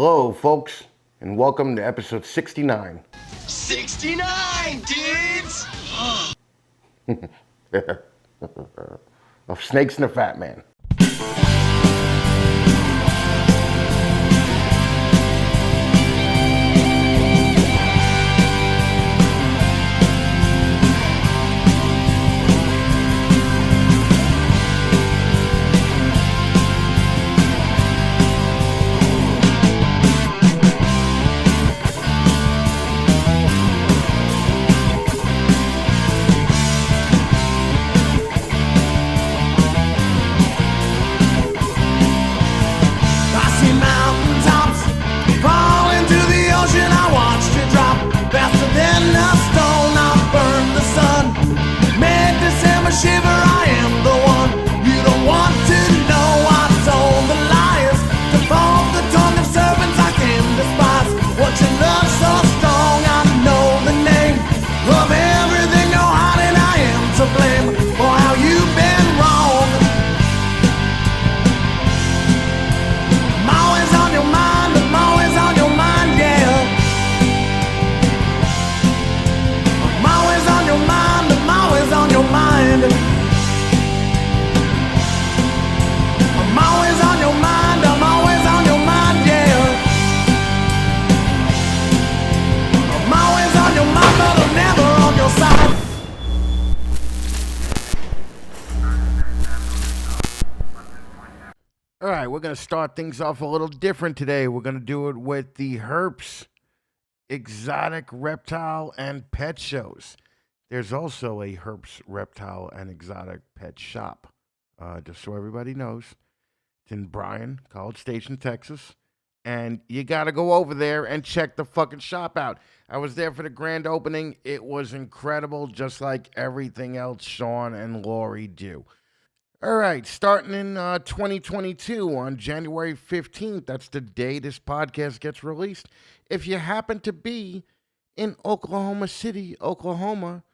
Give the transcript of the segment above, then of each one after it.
Hello, folks, and welcome to episode 69. 69, dudes! Of Snakes and the Fatman. Shiver, I am the one you don't want to know. I told the liars to fold the tongue of serpents I can despise. What you love so strong, I know the name of everything you're hiding. I am to blame for how you've been wrong. I'm always on your mind, I'm always on your mind, yeah. I'm always on your mind, I'm always on your mind. I'm always on your mind, I'm always on your mind, yeah. I'm always on your mind, but I'm never on your side. All right, we're going to start things off a little different today. We're going to do it with the Herps Exotic Reptile and Pet Shows. There's also a Herps Reptile and Exotic Pet Shop, just so everybody knows. It's in Bryan, College Station, Texas. And you got to go over there and check the fucking shop out. I was there for the grand opening. It was incredible, just like everything else Sean and Lori do. All right, starting in 2022 on January 15th, that's the day this podcast gets released. If you happen to be in Oklahoma City, Oklahoma,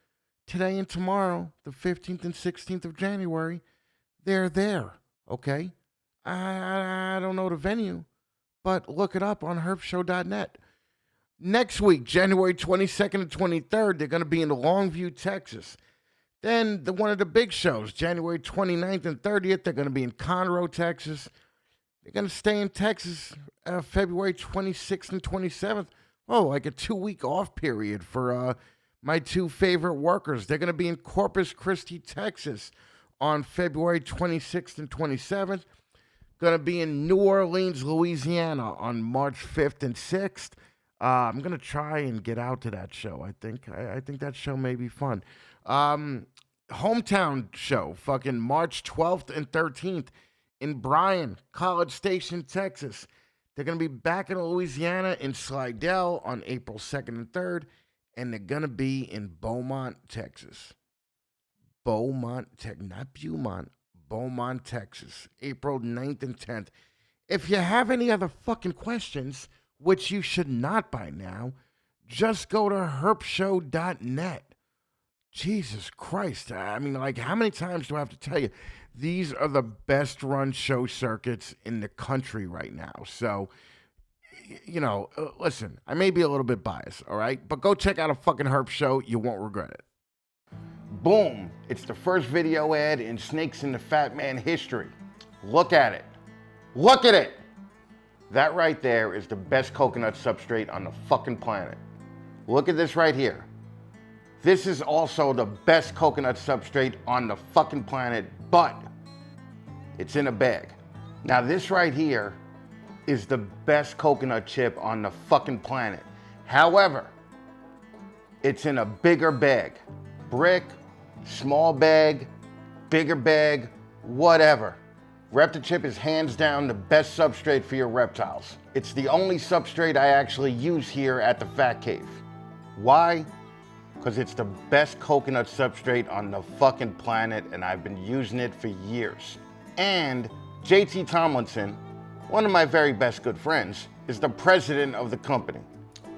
today and tomorrow, the 15th and 16th of January, they're there, okay? I don't know the venue, but look it up on herpshow.net. Next week, January 22nd and 23rd, they're going to be in Longview, Texas. Then one of the big shows, January 29th and 30th, they're going to be in Conroe, Texas. They're going to stay in Texas February 26th and 27th. Oh, like a 2-week off period for my two favorite workers. They're going to be in Corpus Christi, Texas on February 26th and 27th. Going to be in New Orleans, Louisiana on March 5th and 6th. I'm going to try and get out to that show, I think. I think that show may be fun. Hometown show, fucking March 12th and 13th in Bryan, College Station, Texas. They're going to be back in Louisiana in Slidell on April 2nd and 3rd. And they're going to be in Beaumont, Texas. Not Beaumont. Beaumont, Texas. April 9th and 10th. If you have any other fucking questions, which you should not by now, just go to herpshow.net. Jesus Christ. I mean, like, how many times do I have to tell you? These are the best run show circuits in the country right now. So, you know, listen, I may be a little bit biased, all right? But go check out a fucking Herp show. You won't regret it. Boom. It's the first video ad in Snakes and the Fatman history. Look at it. Look at it. That right there is the best coconut substrate on the fucking planet. Look at this right here. This is also the best coconut substrate on the fucking planet, but it's in a bag. Now this right here is the best coconut chip on the fucking planet. However, it's in a bigger bag. Brick, small bag, bigger bag, whatever. Reptichip is hands down the best substrate for your reptiles. It's the only substrate I actually use here at the Fat Cave. Why? Because it's the best coconut substrate on the fucking planet, and I've been using it for years. And JT Tomlinson, one of my very best good friends, is the president of the company.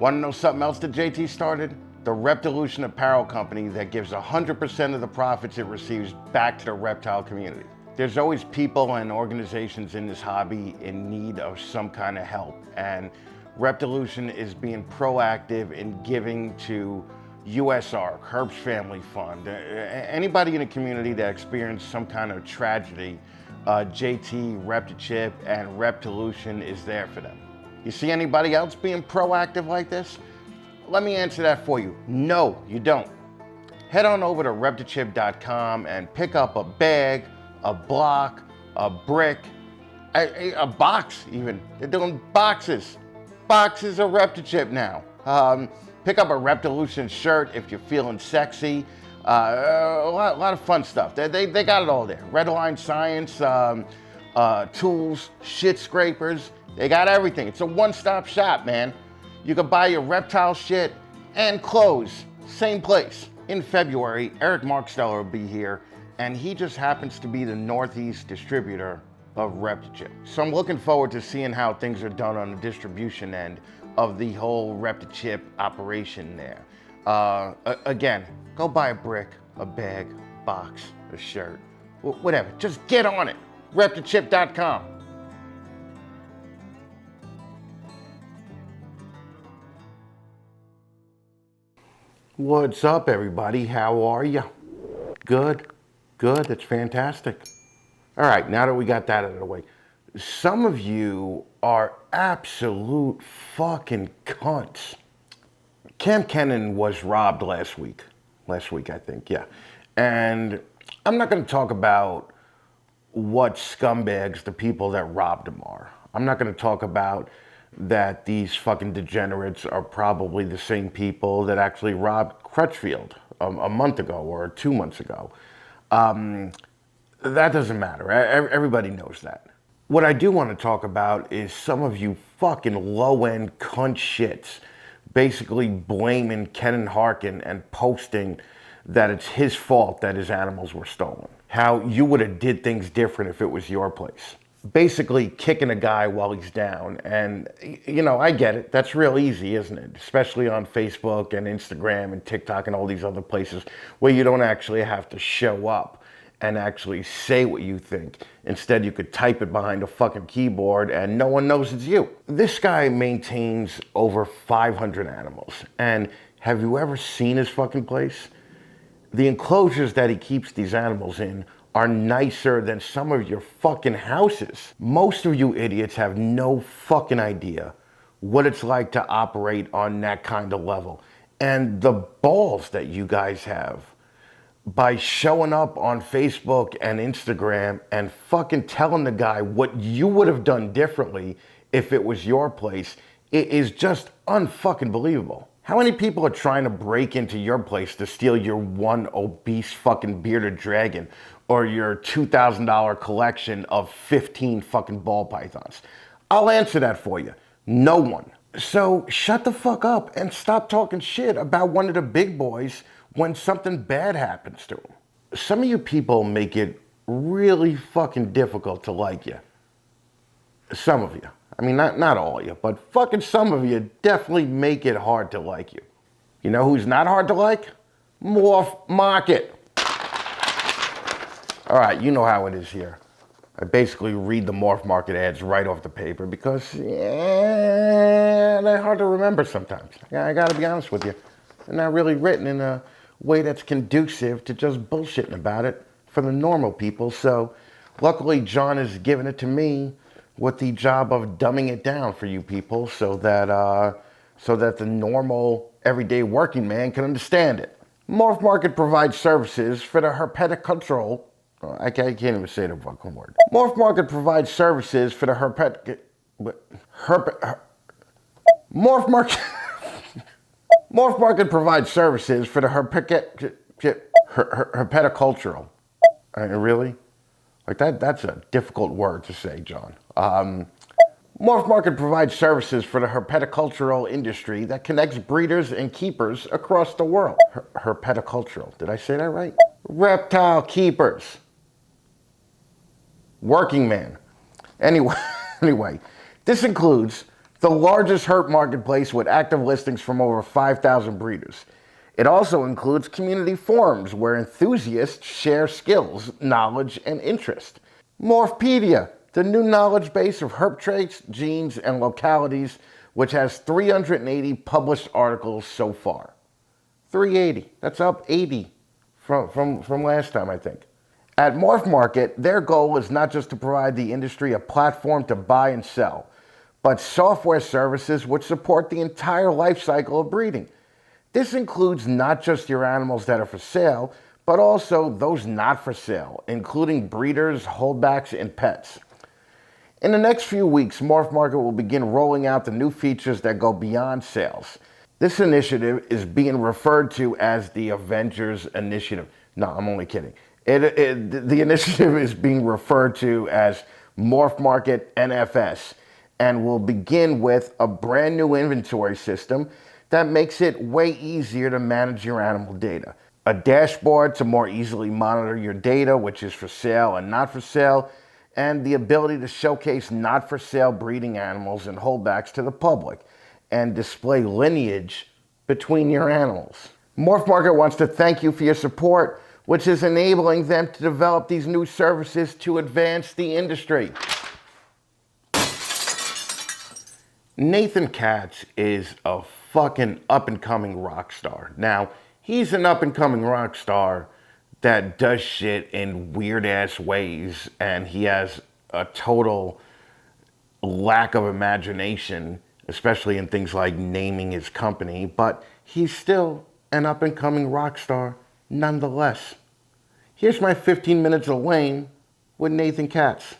Want to know something else that JT started? The Reptilution apparel company that gives 100% of the profits it receives back to the reptile community. There's always people and organizations in this hobby in need of some kind of help, and Reptilution is being proactive in giving to USR, Herb's Family Fund, anybody in the community that experienced some kind of tragedy. JT, Reptichip, and Reptilution is there for them. You see anybody else being proactive like this? Let me answer that for you. No, you don't. Head on over to Reptichip.com and pick up a bag, a block, a brick, a box even. They're doing boxes. Boxes of Reptichip now. Pick up a Reptilution shirt if you're feeling sexy. A lot of fun stuff. They got it all there. Redline Science, tools, shit scrapers. They got everything. It's a one-stop shop, man. You can buy your reptile shit and clothes. Same place. In February, Eric Marksteller will be here, and he just happens to be the Northeast distributor of Reptichip. So I'm looking forward to seeing how things are done on the distribution end of the whole Reptichip operation there. Again, go buy a brick, a bag, box, a shirt, whatever. Just get on it. Reptichip.com. What's up, everybody? How are you? Good? Good, that's fantastic. All right, now that we got that out of the way, some of you are absolute fucking cunts. Cam Kennan was robbed last week. Last week, I think, yeah. And I'm not going to talk about what scumbags the people that robbed him are. I'm not going to talk about that these fucking degenerates are probably the same people that actually robbed Crutchfield a month ago or 2 months ago. That doesn't matter. Everybody knows that. What I do want to talk about is some of you fucking low-end cunt shits basically blaming Kenan Harkin and posting that it's his fault that his animals were stolen. How you would have did things different if it was your place. Basically kicking a guy while he's down. And, you know, I get it. That's real easy, isn't it? Especially on Facebook and Instagram and TikTok and all these other places where you don't actually have to show up and actually say what you think. Instead, you could type it behind a fucking keyboard and no one knows it's you. This guy maintains over 500 animals. And have you ever seen his fucking place? The enclosures that he keeps these animals in are nicer than some of your fucking houses. Most of you idiots have no fucking idea what it's like to operate on that kind of level. And the balls that you guys have by showing up on Facebook and Instagram and fucking telling the guy what you would have done differently if it was your place, it is just unfucking believable. How many people are trying to break into your place to steal your one obese fucking bearded dragon or your $2,000 collection of 15 fucking ball pythons? I'll answer that for you. No one. So shut the fuck up and stop talking shit about one of the big boys when something bad happens to him. Some of you people make it really fucking difficult to like you. Some of you. I mean, not all of you, but fucking some of you definitely make it hard to like you. You know who's not hard to like? Morph Market. All right, you know how it is here. I basically read the Morph Market ads right off the paper because, yeah, they're hard to remember sometimes. I gotta be honest with you. They're not really written in a way that's conducive to just bullshitting about it for the normal people. So luckily John has given it to me with the job of dumbing it down for you people so that the normal everyday working man can understand it. Morph Market provides services for the herpeticultural. I can't even say the fucking word. Morph Market provides services for the Morph Market. Morph Market provides services for the herpeticultural. Really? Like that's a difficult word to say, John. Morph Market provides services for the herpeticultural industry that connects breeders and keepers across the world. Herpeticultural, did I say that right? Reptile keepers. Working man. Anyway, this includes the largest herp marketplace with active listings from over 5,000 breeders. It also includes community forums where enthusiasts share skills, knowledge, and interest. Morphpedia, the new knowledge base of herp traits, genes, and localities, which has 380 published articles so far. 380. That's up 80 from last time, I think. At Morph Market, their goal is not just to provide the industry a platform to buy and sell, but software services which support the entire life cycle of breeding. This includes not just your animals that are for sale, but also those not for sale, including breeders, holdbacks, and pets. In the next few weeks, Morph Market will begin rolling out the new features that go beyond sales. This initiative is being referred to as the Avengers Initiative. No, I'm only kidding. The initiative is being referred to as Morph Market NFS and will begin with a brand new inventory system that makes it way easier to manage your animal data. A dashboard to more easily monitor your data, which is for sale and not for sale, and the ability to showcase not for sale breeding animals and holdbacks to the public and display lineage between your animals. Morph Market wants to thank you for your support, which is enabling them to develop these new services to advance the industry. Nathan Katz is a fucking up-and-coming rock star. Now, he's an up-and-coming rock star that does shit in weird-ass ways, and he has a total lack of imagination, especially in things like naming his company, but he's still an up-and-coming rock star nonetheless. Here's my 15 minutes of lame with Nathan Katz.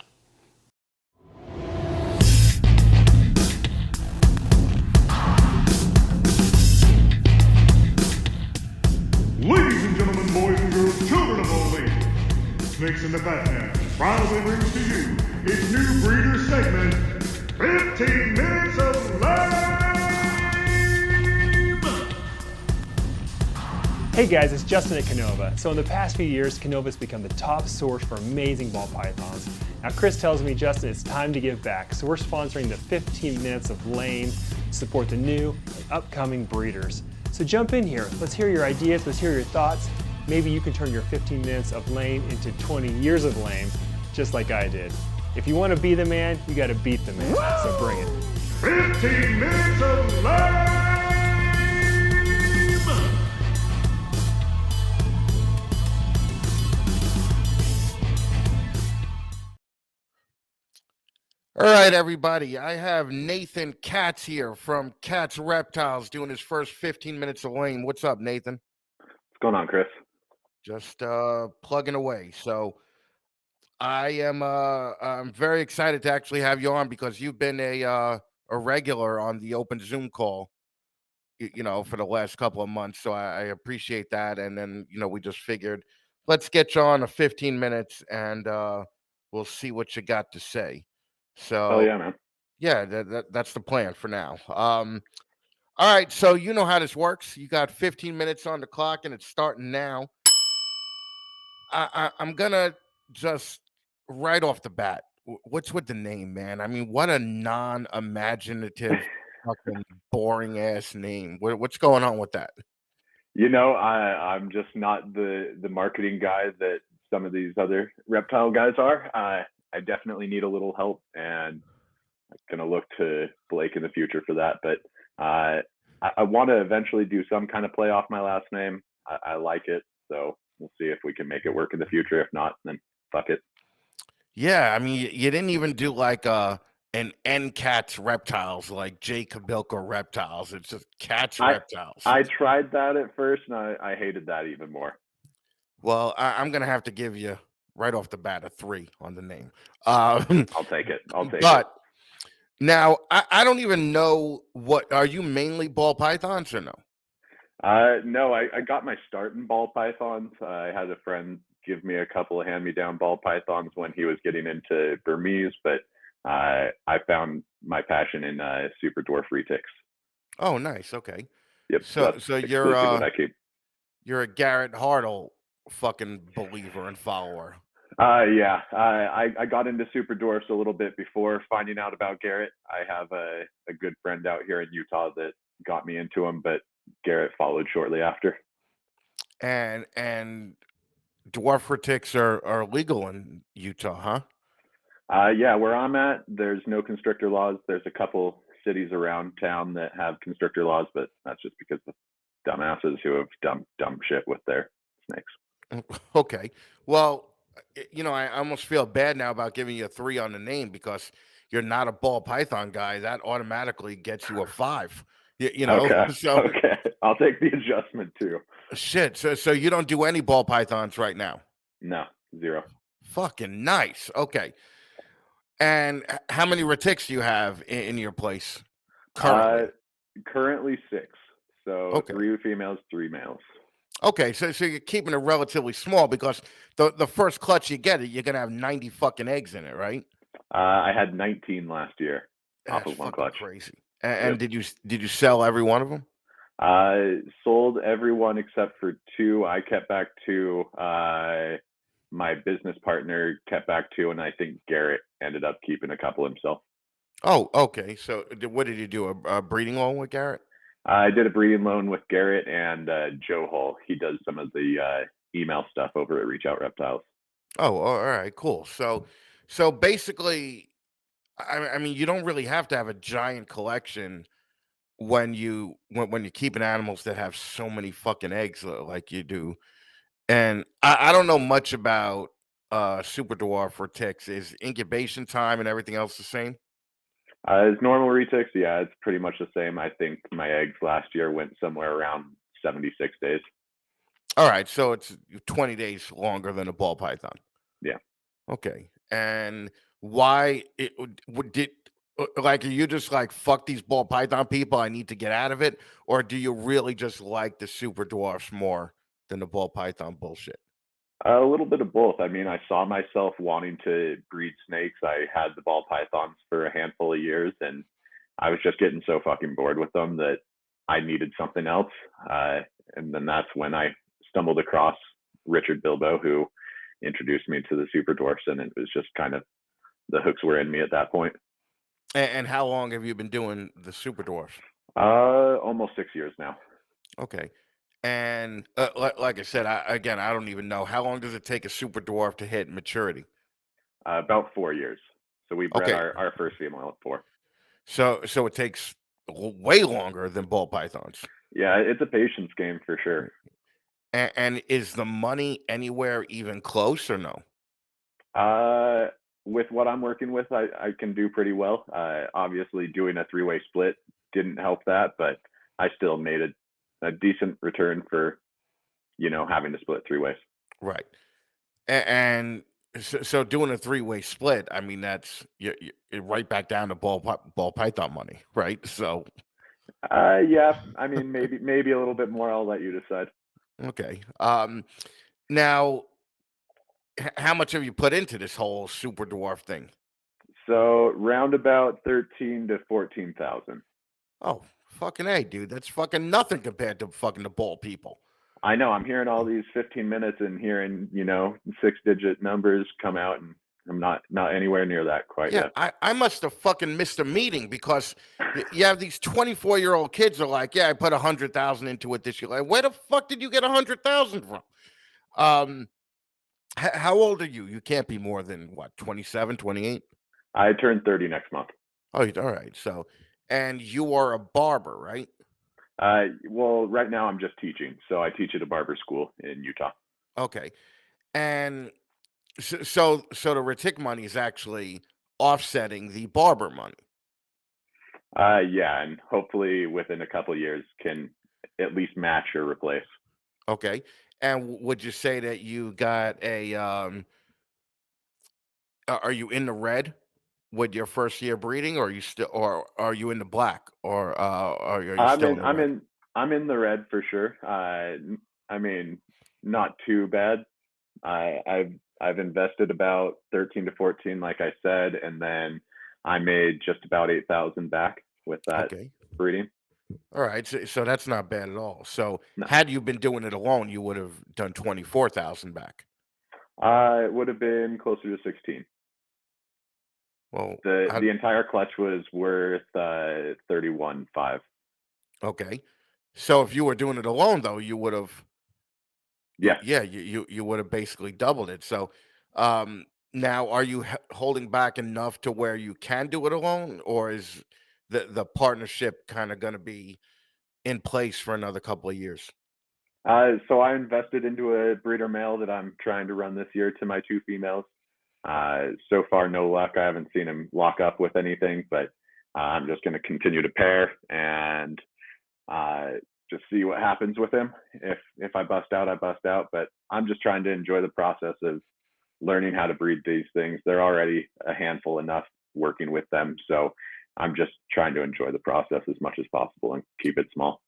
Ladies and gentlemen, boys and girls, children of all ages, Snakes and the Fatman proudly brings to you its new breeder segment, 15 Minutes of Lame! Hey guys, it's Justin at Canova. So in the past few years, Canova's become the top source for amazing ball pythons. Now Chris tells me, Justin, it's time to give back. So we're sponsoring the 15 Minutes of Lame to support the new and upcoming breeders. So jump in here. Let's hear your ideas. Let's hear your thoughts. Maybe you can turn your 15 minutes of lame into 20 years of lame, just like I did. If you want to be the man, you got to beat the man. So bring it. 15 Minutes of Lame! All right, everybody. I have Nathan Katz here from Katz Reptiles doing his first 15 minutes of lame. What's up, Nathan? What's going on, Chris? Just plugging away. So I'm very excited to actually have you on because you've been a regular on the open Zoom call, for the last couple of months. So I appreciate that. And then, we just figured let's get you on a 15 minutes and we'll see what you got to say. So, Oh yeah, man. yeah, that's the plan for now. All right, so you know how this works. You got 15 minutes on the clock, and it's starting now. I'm gonna just right off the bat. What's with the name, man? I mean, what a non-imaginative, fucking boring ass name. What's going on with that? I'm just not the marketing guy that some of these other reptile guys are. I definitely need a little help, and I'm gonna look to Blake in the future for that. But I want to eventually do some kind of play off my last name. I like it, so we'll see if we can make it work in the future. If not, then fuck it. Yeah, I mean, you didn't even do like an N Katz Reptiles, like J Kabilka Reptiles. It's just Katz Reptiles. I tried that at first, and I hated that even more. Well, I'm gonna have to give you right off the bat a 3 on the name. I'll take it. But now I don't even know are you mainly ball pythons or no? No, I got my start in ball pythons. I had a friend give me a couple of hand-me-down ball pythons when he was getting into Burmese, but I found my passion in super dwarf retics. Oh, nice. Okay. Yep. So you're what I keep. You're a Garrett Hartle fucking believer and follower. Yeah. I got into super dwarfs a little bit before finding out about Garrett. I have a good friend out here in Utah that got me into him, but Garrett followed shortly after. And dwarf retics are legal in Utah, huh? Yeah, where I'm at, there's no constrictor laws. There's a couple cities around town that have constrictor laws, but that's just because of dumbasses who have done dumb shit with their snakes. Okay. Well, I almost feel bad now about giving you a 3 on the name because you're not a ball python guy. That automatically gets you a 5. Okay, So okay, I'll take the adjustment too. shit. So you don't do any ball pythons right now. No, zero. Fucking nice. Okay. And how many retics do you have in your place Uh, currently? currently 6. So Okay. 3 females, 3 males. Okay, so you're keeping it relatively small because the first clutch you get it, you're gonna have 90 fucking eggs in it, right? I had 19 last year off That's of one fucking clutch. crazy. And Yep. did you sell every one of them? Sold everyone except for 2. I kept back 2. My business partner kept back 2, and I think Garrett ended up keeping a couple himself. Oh, okay. So what did you do? A breeding loan with Garrett? I did a breeding loan with Garrett and Joe Hall. He does some of the email stuff over at Reach Out Reptiles. Oh, all right, cool. So basically, I mean, you don't really have to have a giant collection when you're keeping animals that have so many fucking eggs like you do. And I don't know much about super dwarf or ticks. Is incubation time and everything else the same? As normal retics, yeah, it's pretty much the same. I think my eggs last year went somewhere around 76 days. All right, so it's 20 days longer than a ball python. Yeah. Okay. And why did like are you just like fuck these ball python people? I need to get out of it, or do you really just like the super dwarfs more than the ball python bullshit? A little bit of both. I mean, I saw myself wanting to breed snakes. I had the ball pythons for a handful of years, and I was just getting so fucking bored with them that I needed something else. And then that's when I stumbled across Richard Bilbo, who introduced me to the super dwarfs, and it was just kind of the hooks were in me at that point. And how long have you been doing the super dwarfs? Almost 6 years now. Okay. And like I said, I don't even know how long does it take a super dwarf to hit maturity. About 4 years. So we bred Okay, our first female at 4. so it takes way longer than ball pythons. Yeah, it's a patience game for sure. And is the money anywhere even close or no? Uh, with what I'm working with, I can do pretty well. Obviously, doing a 3-way split didn't help that, but I still made a decent return for having to split 3 ways. Right. And so doing a 3-way split, I mean that's you're right back down to ball python money, right? So Yeah, I mean maybe a little bit more. I'll let you decide. okay. Now how much have you put into this whole super dwarf thing? So round about 13 to 14,000. Oh, fucking A, dude. That's fucking nothing compared to fucking the ball people. I know. I'm hearing all these 15 minutes and hearing 6-digit numbers come out, and I'm not anywhere near that quite Yeah, yet. I must have fucking missed a meeting because you have these 24-year-old kids are like, yeah, I put 100,000 into it this year. Like, where the fuck did you get 100,000 from? Um, how old are you? You can't be more than what, 27, 28? I turn 30 next month. Oh, all right. So, and you are a barber, right? Well, right now I'm just teaching. So I teach at a barber school in Utah. Okay. And so the retic money is actually offsetting the barber money. Yeah, and hopefully within a couple of years can at least match or replace. Okay. And would you say that you got a are you in the red with your first year breeding, or are you still, or are you in the black, or are you I'm still in in the I'm red? in I'm in the red for sure. I mean, not too bad. I've invested about 13 to 14, like I said, and then I made just about 8,000 back with that Okay. breeding. All right. So that's not bad at all. So No, had you been doing it alone, you would have done 24,000 back. it would have been closer to 16. Well, The entire clutch was worth 31.5. okay. So if you were doing it alone, though, you would have, Yeah. yeah, you would have basically doubled it. So, um, Now, are you holding back enough to where you can do it alone, or is the partnership kind of going to be in place for another couple of years? So I invested into a breeder male that I'm trying to run this year to my 2 females. So far, no luck. I haven't seen him lock up with anything, but I'm just going to continue to pair and just see what happens with him. If I bust out, I bust out. But I'm just trying to enjoy the process of learning how to breed these things. They're already a handful enough working with them, so I'm just trying to enjoy the process as much as possible and keep it small.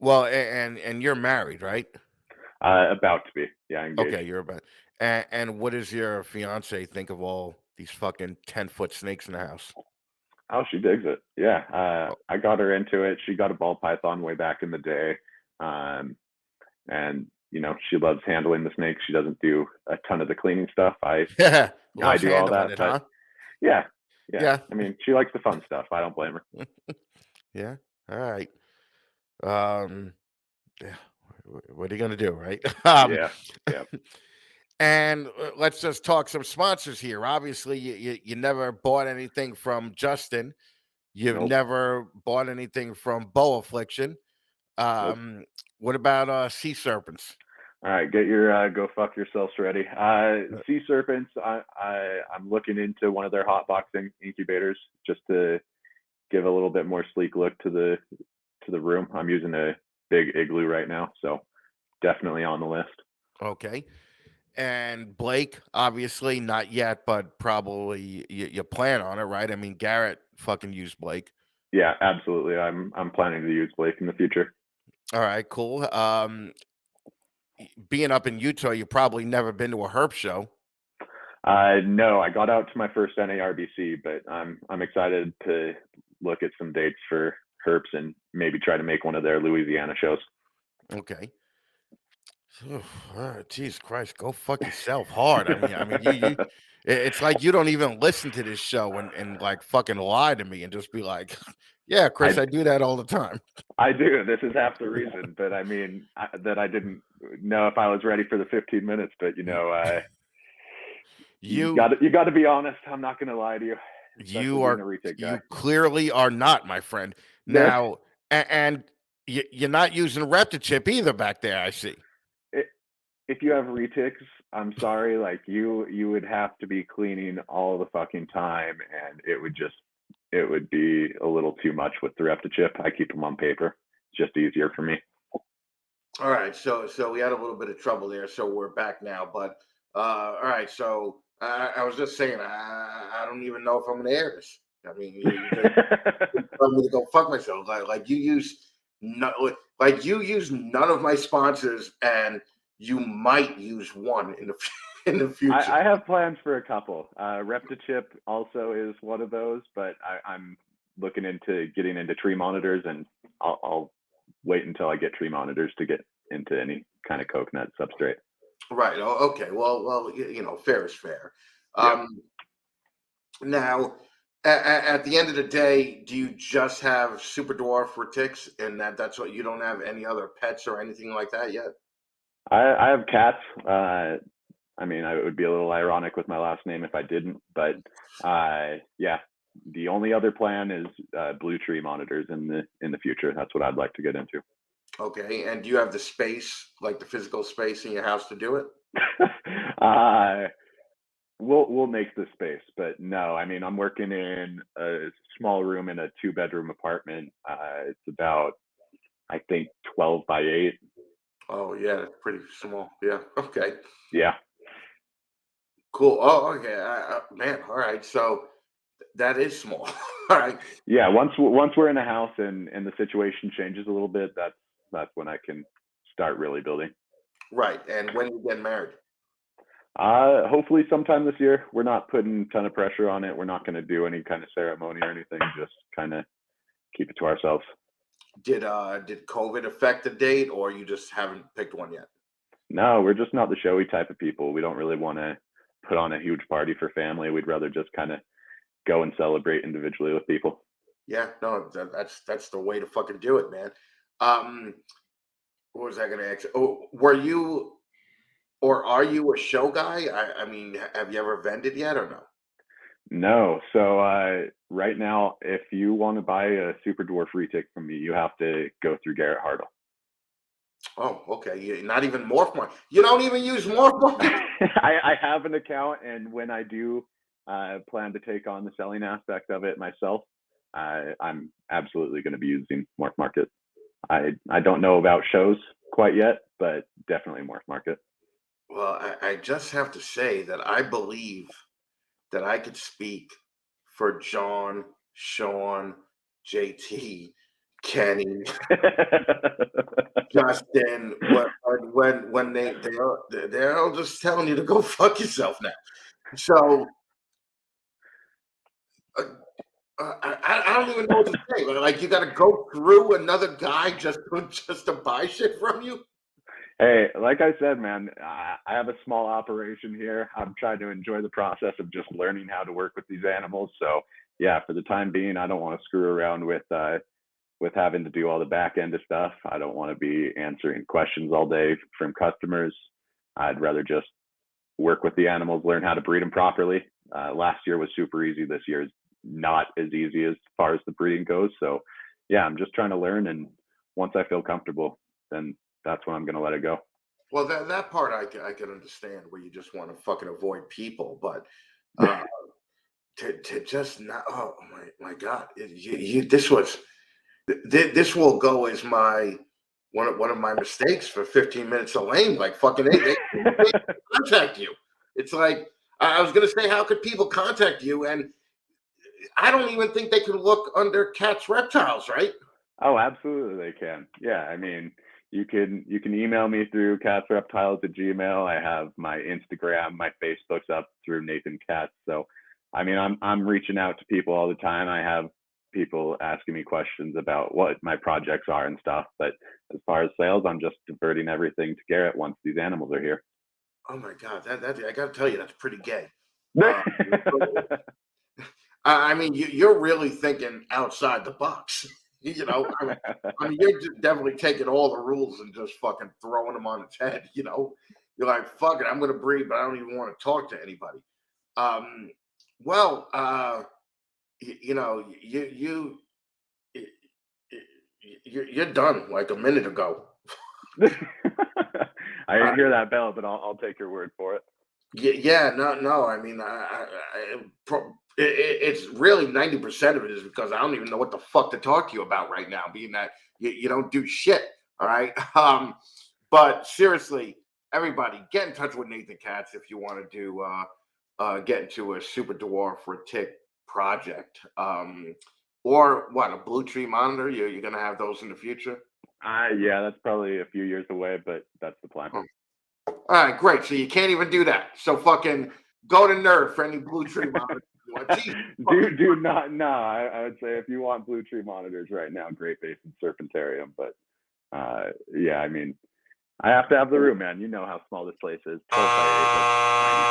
Well, and you're married, right? About to be, yeah, engaged. Okay, you're about. And what does your fiance think of all these fucking 10-foot snakes in the house? Oh, she digs it. Yeah, Oh, I got her into it. She got a ball python way back in the day, and she loves handling the snakes. She doesn't do a ton of the cleaning stuff. yeah, I loves do all handling that, it, but huh? yeah, yeah. Yeah, I mean, she likes the fun stuff. I don't blame her. yeah. All right. Um, yeah. What are you gonna do, right? Yeah, yeah. And let's just talk some sponsors here. Obviously, you never bought anything from Justin. You've Nope, never bought anything from Bow Affliction. nope. Um, what about Sea Serpents? All right, get your go fuck yourselves ready. Uh, Sea serpents. I'm looking into one of their hot boxing incubators just to give a little bit more sleek look to the room. I'm using a big igloo right now, so definitely on the list. Okay. And Blake, obviously not yet, but probably you plan on it, right? I mean, Garrett fucking used Blake. Yeah, absolutely. I'm planning to use Blake in the future. All right, cool. Being up in Utah, you probably never been to a herp show. No, I got out to my first NARBC, but I'm excited to look at some dates for herps and maybe try to make one of their Louisiana shows. Okay. Jesus Christ, go fuck yourself hard. I mean, it's like you don't even listen to this show and like fucking lie to me and just be like, yeah, Chris, I I do that all the time. I do. This is half the reason, but I mean that I didn't know if I was ready for the 15 minutes. But You you got to be honest. I'm not going to lie to you, especially you being are a retake guy. you clearly are not, my friend. Now, and you're not using Reptichip either back there. I see. If you have retics, I'm sorry. Like you would have to be cleaning all the fucking time, and it would be a little too much with the Reptichip. I keep them on paper. It's just easier for me. All right, so we had a little bit of trouble there, so we're back now. But all right, so I was just saying, I don't even know if I'm going to air this. I mean, you just told me to go fuck myself. Like you use no, like you use none of my sponsors, and you might use one in the in the future. I have plans for a couple. Reptichip also is one of those, but I'm looking into getting into tree monitors, and I'll wait until I get tree monitors to get into any kind of coconut substrate. Right. Oh, okay. Well, fair is fair. Yeah. Now, at the end of the day, do you just have super dwarf for ticks, and that's what you don't have any other pets or anything like that yet? I have cats. I mean, it would be a little ironic with my last name if I didn't, but yeah, the only other plan is blue tree monitors in the future. That's what I'd like to get into. Okay. And do you have the space, like the physical space in your house to do it? We'll make the space, but no, I mean, I'm working in a small room in a 2-bedroom apartment. It's about, I think, 12 by 8. Oh yeah, that's pretty small. Yeah. Okay. Yeah. Cool. Oh, okay. Man. All right. So that is small. All right. Yeah. Once we're in a house and the situation changes a little bit, that's when I can start really building. Right. And when you get married? Hopefully sometime this year. We're not putting a ton of pressure on it. We're not going to do any kind of ceremony or anything. Just kind of keep it to ourselves. Did COVID affect the date, or you just haven't picked one yet? No, we're just not the showy type of people. We don't really want to put on a huge party for family. We'd rather just kind of go and celebrate individually with people. Yeah, no, that's the way to fucking do it, man. What was I going to ask? Oh, were you or are you a show guy? I mean, have you ever vended yet or no? No. So right now, if you want to buy a super dwarf retic from me, you have to go through Garrett Hartle. Oh, okay. Not even Morph Market. You don't even use Morph Market? I have an account, and when I do plan to take on the selling aspect of it myself, I'm absolutely going to be using Morph Market. I don't know about shows quite yet, but definitely Morph Market. Well, I just have to say that I believe that I could speak for John, Sean, JT, Kenny, Justin, when they're all just telling you to go fuck yourself now. So I don't even know what to say. Like you got to go through another guy just to buy shit from you. Hey, like I said, man, I have a small operation here. I'm trying to enjoy the process of just learning how to work with these animals. So yeah, for the time being, I don't want to screw around with having to do all the back end of stuff. I don't want to be answering questions all day from customers. I'd rather just work with the animals, learn how to breed them properly. Last year was super easy. This year is not as easy as far as the breeding goes. So yeah, I'm just trying to learn. And once I feel comfortable, then that's when I'm going to let it go. Well, that part I can understand where you just want to fucking avoid people, but to just not, oh my God, this will go as my one of my mistakes for 15 minutes of lame. Like fucking they contact you. It's like I was gonna say, how could people contact you? And I don't even think they could look under Katz Reptiles, right? Oh, absolutely they can. Yeah, I mean, you can email me through katzreptiles@gmail. I have my Instagram, my Facebook's up through Nathan Katz. So, I mean, I'm reaching out to people all the time. I have people asking me questions about what my projects are and stuff. But as far as sales, I'm just diverting everything to Garrett once these animals are here. Oh my God, that I got to tell you, that's pretty gay. I mean, you're really thinking outside the box. You know, I mean, you're definitely taking all the rules and just fucking throwing them on its head. You know, you're like, fuck it, I'm going to breed, but I don't even want to talk to anybody. Well, you know, you're done like a minute ago. I didn't hear that bell, but I'll take your word for it. Yeah, no. I mean, it's really 90% of it is because I don't even know what the fuck to talk to you about right now, being that you don't do shit. All right. But seriously, everybody, get in touch with Nathan Katz if you want to do get into a super dwarf retic project. Or what, a blue tree monitor? You're gonna have those in the future? Yeah, that's probably a few years away, but that's the plan. Oh. All right, great. So you can't even do that. So fucking go to Nerd for any blue tree monitors. do not. No, I would say if you want blue tree monitors right now, Great Basin Serpentarium. But yeah, I mean, I have to have the room, man. You know how small this place is. 12 by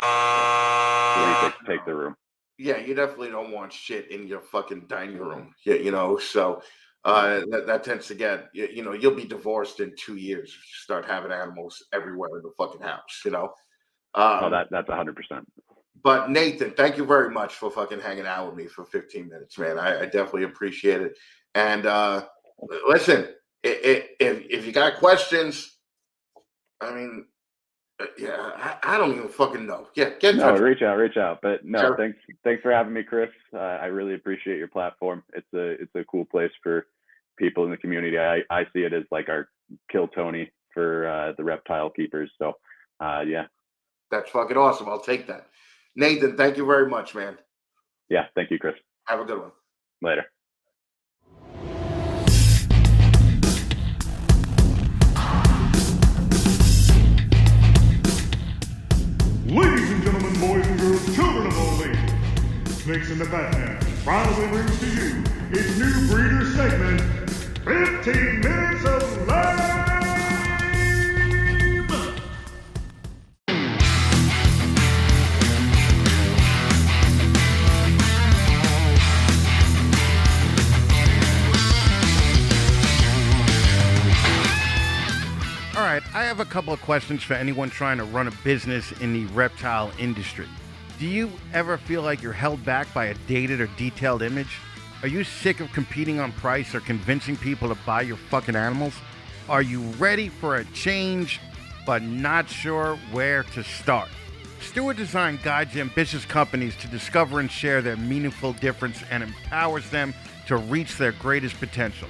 8. So take the room. Yeah, you definitely don't want shit in your fucking dining room. Yeah, you know, so that tends to get, you know, you'll be divorced in 2 years if you start having animals everywhere in the fucking house, you know. That's 100%. But Nathan, thank you very much for fucking hanging out with me for 15 minutes, man. I definitely appreciate it. And listen, if you got questions, I mean, yeah, I don't even fucking know. Yeah, get in touch. Reach out. But no, sure. Thanks for having me, Chris. I really appreciate your platform. It's a cool place for people in the community. I see it as like our Kill Tony for the reptile keepers. So yeah. That's fucking awesome. I'll take that. Nathan, thank you very much, man. Yeah, thank you, Chris. Have a good one. Later. Ladies and gentlemen, boys and girls, children of all ages, Snakes in the Fatman proudly brings to you its new breeder segment, 15 Minutes of Lame! All right, I have a couple of questions for anyone trying to run a business in the reptile industry. Do you ever feel like you're held back by a dated or detailed image? Are you sick of competing on price or convincing people to buy your fucking animals? Are you ready for a change but not sure where to start? Stewart Design guides ambitious companies to discover and share their meaningful difference and empowers them to reach their greatest potential.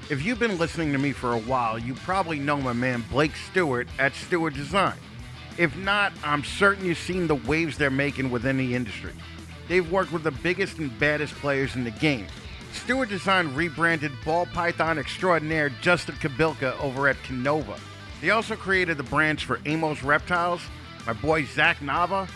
If you've been listening to me for a while, you probably know my man Blake Stewart at Stewart Design. If not, I'm certain you've seen the waves they're making within the industry. They've worked with the biggest and baddest players in the game. Stewart Design rebranded ball python extraordinaire Justin Kabilka over at Canova. They also created the brands for Amos Reptiles, my boy Zach Nava,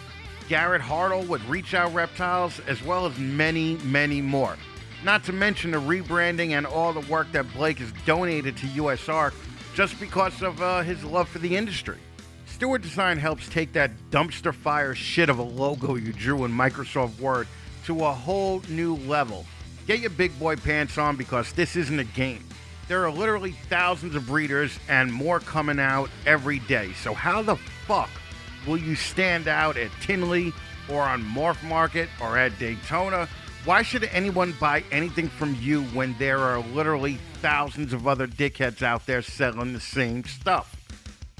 Garrett Hartle with Reach Out Reptiles, as well as many, many more. Not to mention the rebranding and all the work that Blake has donated to USARK just because of his love for the industry. Stewart Design helps take that dumpster fire shit of a logo you drew in Microsoft Word to a whole new level. Get your big boy pants on because this isn't a game. There are literally thousands of breeders and more coming out every day. So how the fuck will you stand out at Tinley or on Morph Market or at Daytona? Why should anyone buy anything from you when there are literally thousands of other dickheads out there selling the same stuff?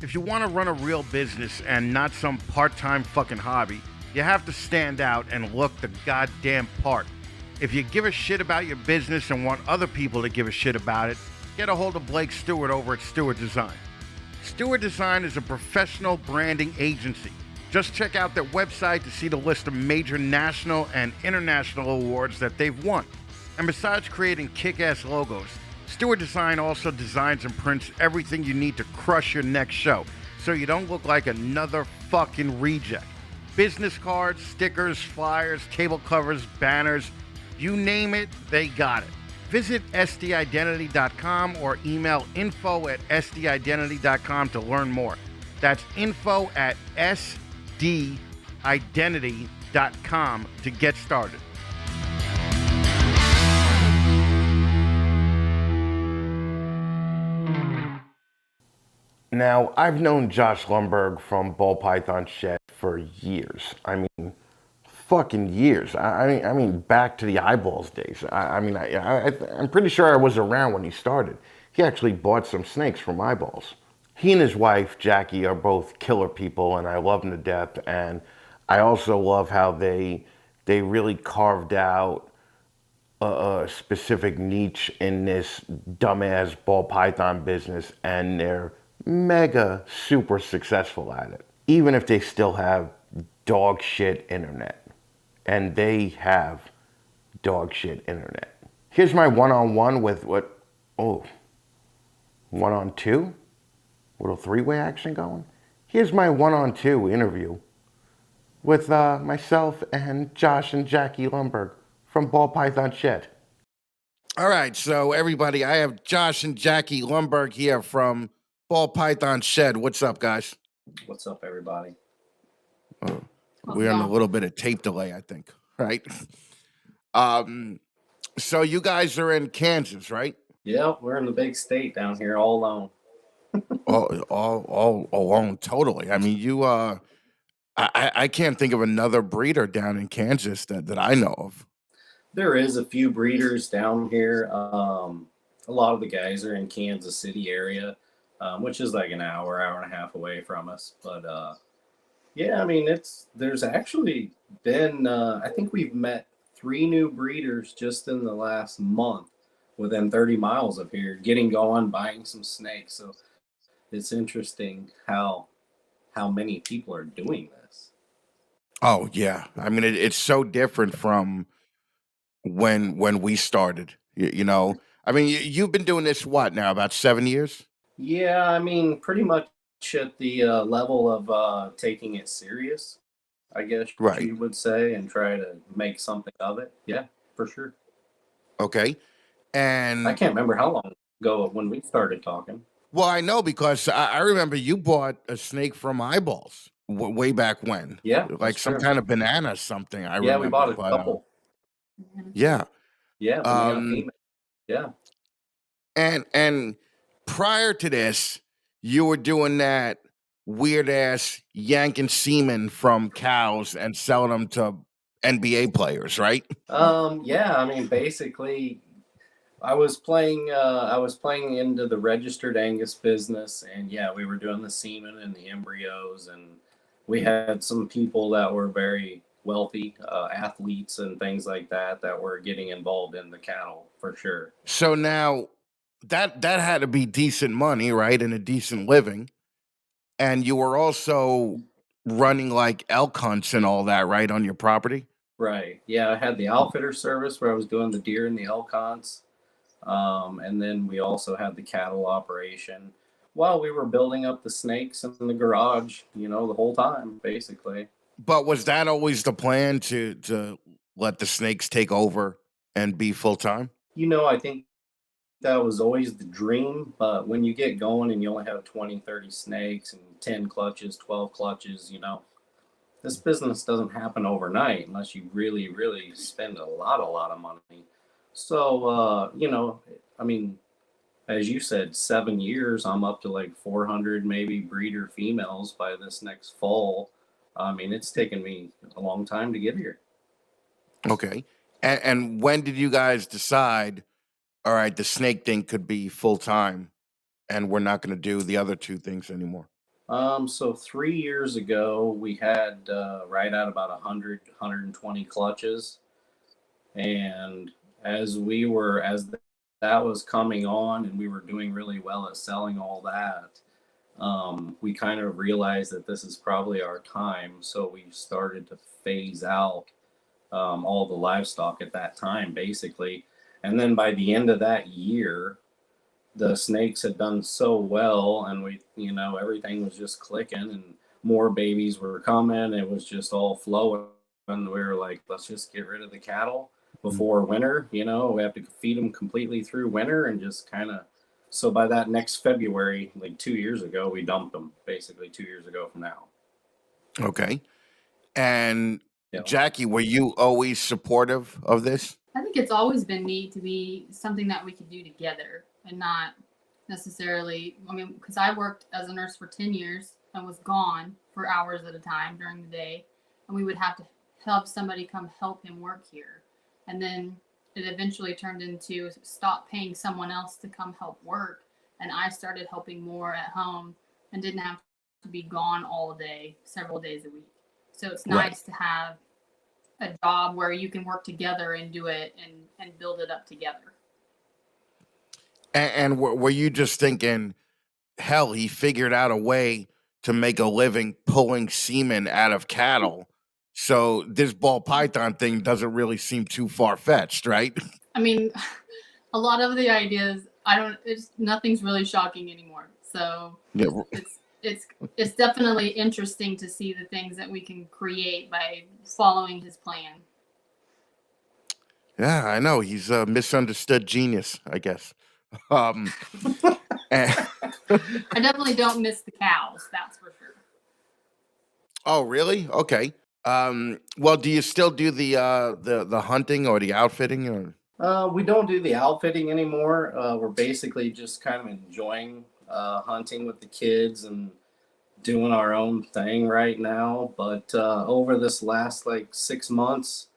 If you want to run a real business and not some part-time fucking hobby, you have to stand out and look the goddamn part. If you give a shit about your business and want other people to give a shit about it, get a hold of Blake Stewart over at Stewart Design. Stewart Design is a professional branding agency. Just check out their website to see the list of major national and international awards that they've won. And besides creating kick-ass logos, Stewart Design also designs and prints everything you need to crush your next show, so you don't look like another fucking reject. Business cards, stickers, flyers, table covers, banners, you name it, they got it. Visit sdidentity.com or email info@sdidentity.com to learn more. That's info@sdidentity.com to get started. Now, I've known Josh Lundberg from Ball Python Shed for years. I mean, fucking years. I mean, back to the eyeballs days. I'm pretty sure I was around when he started. He actually bought some snakes from eyeballs. He and his wife, Jackie, are both killer people, and I love them to death. And I also love how they really carved out a specific niche in this dumbass ball python business, and they're mega super successful at it. Even if they still have dog shit internet. And they have dog shit internet. Here's my one-on-one with one-on-two? Little three-way action going? Here's my one-on-two interview with myself and Josh and Jacki Lundberg from Ball Python Shed. All right, so everybody, I have Josh and Jacki Lundberg here from Ball Python Shed. What's up, guys? What's up, everybody? We're in a little bit of tape delay, I think, right? So you guys are in Kansas, right? Yeah, we're in the big state down here all alone. all alone, totally. I mean, you, I can't think of another breeder down in Kansas that I know of. There is a few breeders down here. A lot of the guys are in Kansas City area, which is like an hour and a half away from us. But yeah, I mean, there's actually been, I think we've met 3 new breeders just in the last month within 30 miles of here, getting going, buying some snakes. So it's interesting how many people are doing this. Oh, yeah. I mean, it's so different from when we started, you know. I mean, you've been doing this, what, now, about 7 years? Yeah, I mean, pretty much at the level of taking it serious, I guess you would say, and try to make something of it. Yeah, for sure. Okay. And I can't remember how long ago when we started talking. Well, I know because I remember you bought a snake from Eyeballs way back when. Yeah. Like some kind of banana something. I remember. Yeah, we bought a couple. Yeah. Yeah. Yeah. And prior to this, you were doing that weird ass yanking semen from cows and selling them to NBA players, right? Yeah, I mean, basically, I was playing into the registered Angus business, and yeah, we were doing the semen and the embryos, and we had some people that were very wealthy, athletes and things like that, that were getting involved in the cattle for sure. So now that had to be decent money, right? And a decent living. And you were also running like elk hunts and all that, right, on your property? Right. Yeah, I had the outfitter service where I was doing the deer and the elk hunts. And then we also had the cattle operation while we were building up the snakes in the garage, the whole time, basically. But was that always the plan to let the snakes take over and be full time? I think that was always the dream, but when you get going and you only have 20, 30 snakes and 10 clutches, 12 clutches, this business doesn't happen overnight unless you really, really spend a lot of money. So, I mean, as you said, 7 years, I'm up to like 400 maybe breeder females by this next fall. I mean, it's taken me a long time to get here. Okay. And when did you guys decide, all right, the snake thing could be full time and we're not going to do the other two things anymore? So 3 years ago, we had right at about 100, 120 clutches. And as that was coming on and we were doing really well at selling all that, we kind of realized that this is probably our time. So we started to phase out all the livestock at that time, basically. And then by the end of that year, the snakes had done so well, and everything was just clicking, and more babies were coming. It was just all flowing. And we were like, let's just get rid of the cattle before winter. We have to feed them completely through winter and just kind of. So by that next February, like 2 years ago, we dumped them basically 2 years ago from now. Okay. And Yeah. Jackie, were you always supportive of this? I think it's always been neat to be something that we could do together and not necessarily, because I worked as a nurse for 10 years and was gone for hours at a time during the day. And we would have to have somebody come help him work here. And then it eventually turned into stop paying someone else to come help work. And I started helping more at home and didn't have to be gone all day, several days a week. So it's Right. nice to have a job where you can work together and do it and build it up together. And were you just thinking, hell, he figured out a way to make a living pulling semen out of cattle. So this ball python thing doesn't really seem too far fetched, right? I mean, a lot of the ideas, nothing's really shocking anymore. So Yeah. it's definitely interesting to see the things that we can create by following his plan. Yeah, I know. He's a misunderstood genius, I guess. And- I definitely don't miss the cows, that's for sure. oh, really? Okay. Well, do you still do the hunting or the outfitting or? We don't do the outfitting anymore. We're basically just kind of enjoying hunting with the kids and doing our own thing right now. But over this last like 6 months,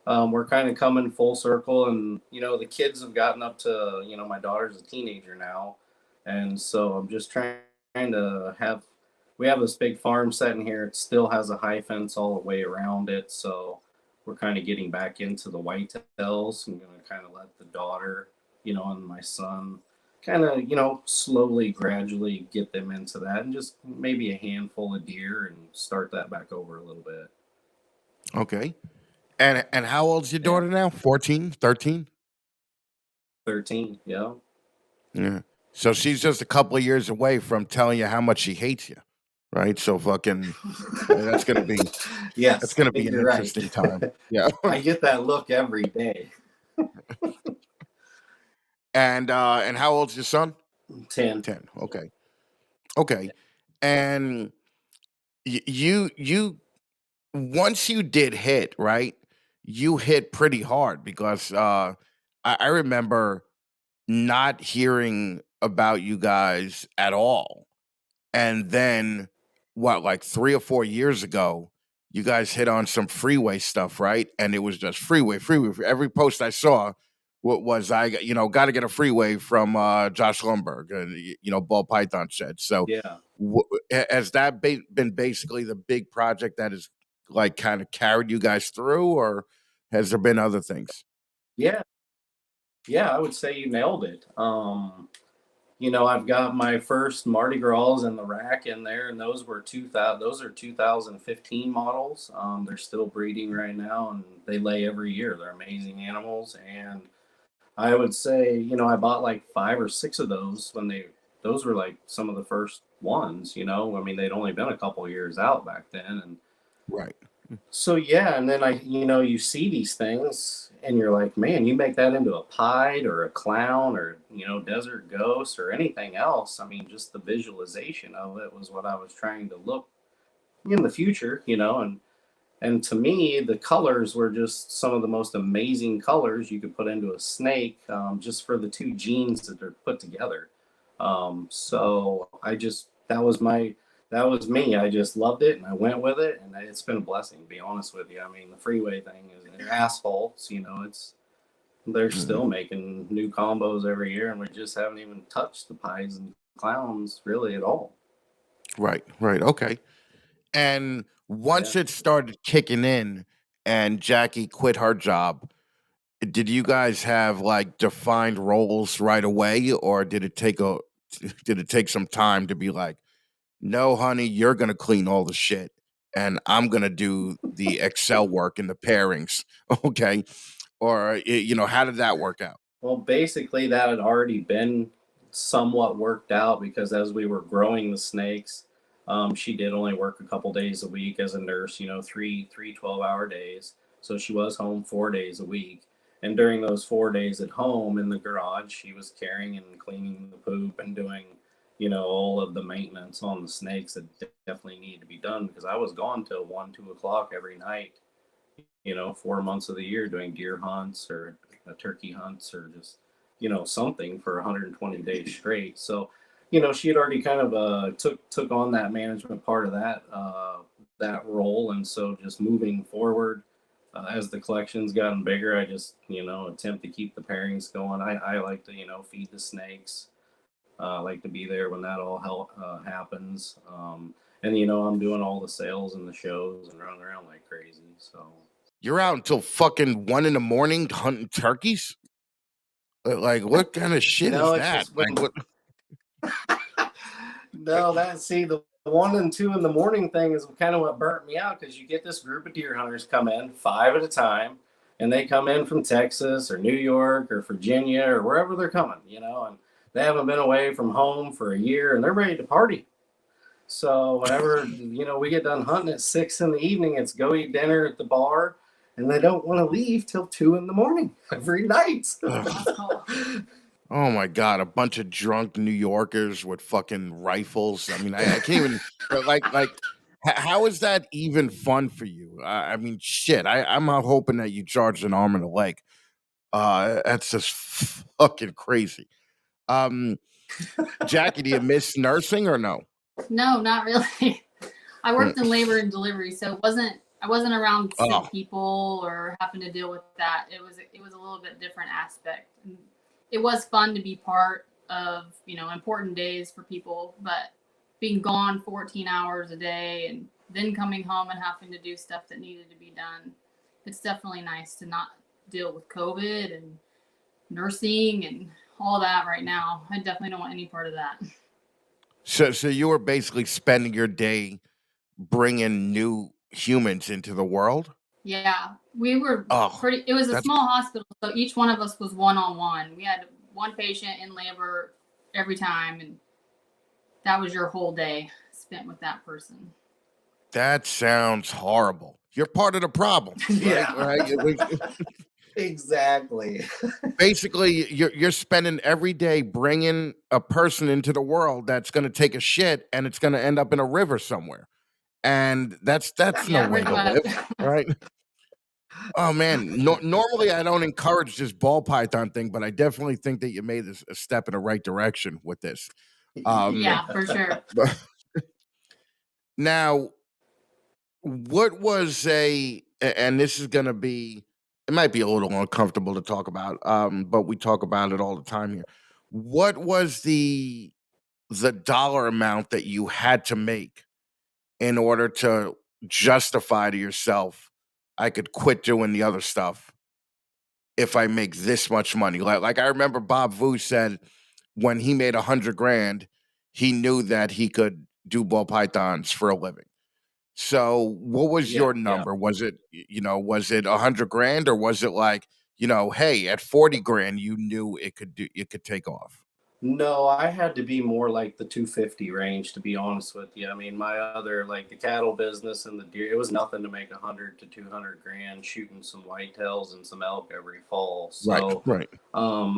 we're kind of coming full circle, and the kids have gotten up to my daughter's a teenager now, and so I'm just trying to have. We have this big farm set in here. It still has a high fence all the way around it, so we're kind of getting back into the whitetails. I'm going to kind of let the daughter, and my son kind of, slowly, gradually get them into that, and just maybe a handful of deer and start that back over a little bit. Okay. And how old's your daughter now? 14, 13? 13, yeah. Yeah. So she's just a couple of years away from telling you how much she hates you. Right? So fucking that's gonna be Yes, that's gonna be an you're right. interesting time. Yeah. I get that look every day. And how old's your son? 10. 10. Okay. Okay. And you once you did hit, right? You hit pretty hard because I remember not hearing about you guys at all And then what, like 3 or 4 years ago, you guys hit on some freeway stuff, right? And it was just freeway. Every post I saw, what was got to get a freeway from Josh Lundberg, and Ball Python said. So, Yeah. has that been basically the big project that has like kind of carried you guys through, or has there been other things? Yeah. Yeah, I would say you nailed it. I've got my first Mardi Gras in the rack in there, and those were 2015 models. They're still breeding right now, and they lay every year. They're amazing animals, and I would say, I bought like 5 or 6 of those those were like some of the first ones. I mean, they'd only been a couple years out back then, and Right. so yeah, and then you see these things, and you're like, man, you make that into a pied or a clown or desert ghost or anything else. I mean, just the visualization of it was what I was trying to look in the future, and to me, the colors were just some of the most amazing colors you could put into a snake, just for the two genes that they're put together. So that was me. I just loved it and I went with it, and it's been a blessing, to be honest with you. I mean, the freeway thing is asphalts, they're still making new combos every year, and we just haven't even touched the pies and clowns really at all. Right. Okay. And once it started kicking in and Jackie quit her job, did you guys have like defined roles right away, or did it take some time to be like, no, honey, you're gonna clean all the shit, and I'm gonna do the Excel work and the pairings, okay? Or how did that work out? Well, basically, that had already been somewhat worked out because as we were growing the snakes, she did only work a couple days a week as a nurse, three 12-hour days. So she was home 4 days a week. And during those 4 days at home in the garage, she was carrying and cleaning the poop and doing, all of the maintenance on the snakes that definitely needed to be done because I was gone till 1, 2 o'clock every night, 4 months of the year doing deer hunts or turkey hunts or just something for 120 days straight. So she had already kind of took on that management part of that role, and so just moving forward, as the collection's gotten bigger, I just attempt to keep the pairings going. I like to feed the snakes. I like to be there when that all happens, and I'm doing all the sales and the shows and running around like crazy. So You're out until fucking 1 in the morning hunting turkeys? Like, what kind of shit is no, it's that? just Like, what? no, the 1 and 2 in the morning thing is kind of what burnt me out because you get this group of deer hunters come in 5 at a time, and they come in from Texas or New York or Virginia or wherever they're coming, and they haven't been away from home for a year and they're ready to party. So whenever we get done hunting at 6 in the evening, it's go eat dinner at the bar, and they don't want to leave till 2 in the morning every night. Oh my God, a bunch of drunk New Yorkers with fucking rifles. I mean, I can't even how is that even fun for you? I mean, shit. I'm hoping that you charged an arm and a leg. That's just fucking crazy. Jackie, do you miss nursing or no? No, not really. I worked in labor and delivery, so I wasn't around sick people or having to deal with that. It was a little bit different aspect. It was fun to be part of, important days for people, but being gone 14 hours a day and then coming home and having to do stuff that needed to be done, it's definitely nice to not deal with COVID and nursing and all that right now. I definitely don't want any part of that. So you were basically spending your day bringing new humans into the world? Yeah, we were it was a small hospital, so each one of us was one-on-one. We had one patient in labor every time, and that was your whole day spent with that person. That sounds horrible. You're part of the problem. Right? Yeah. Right? Exactly. Basically, you're spending every day bringing a person into the world that's going to take a shit and it's going to end up in a river somewhere. And that's no way to live, right? Oh man, normally I don't encourage this ball python thing, but I definitely think that you made a step in the right direction with this. Yeah, for sure. Now, what was and this is going to be, it might be a little uncomfortable to talk about, but we talk about it all the time here. What was the dollar amount that you had to make in order to justify to yourself, I could quit doing the other stuff if I make this much money? Like I remember Bob Vu said when he made 100 grand, he knew that he could do ball pythons for a living. So what was Yeah, your yeah. number? Was it, was it 100 grand, or was it like, hey, at 40 grand, you knew it could take off? No, I had to be more like the 250 range, to be honest with you. I mean, my other, like the cattle business and the deer, it was nothing to make 100 to 200 grand shooting some whitetails and some elk every fall. Right, So, right.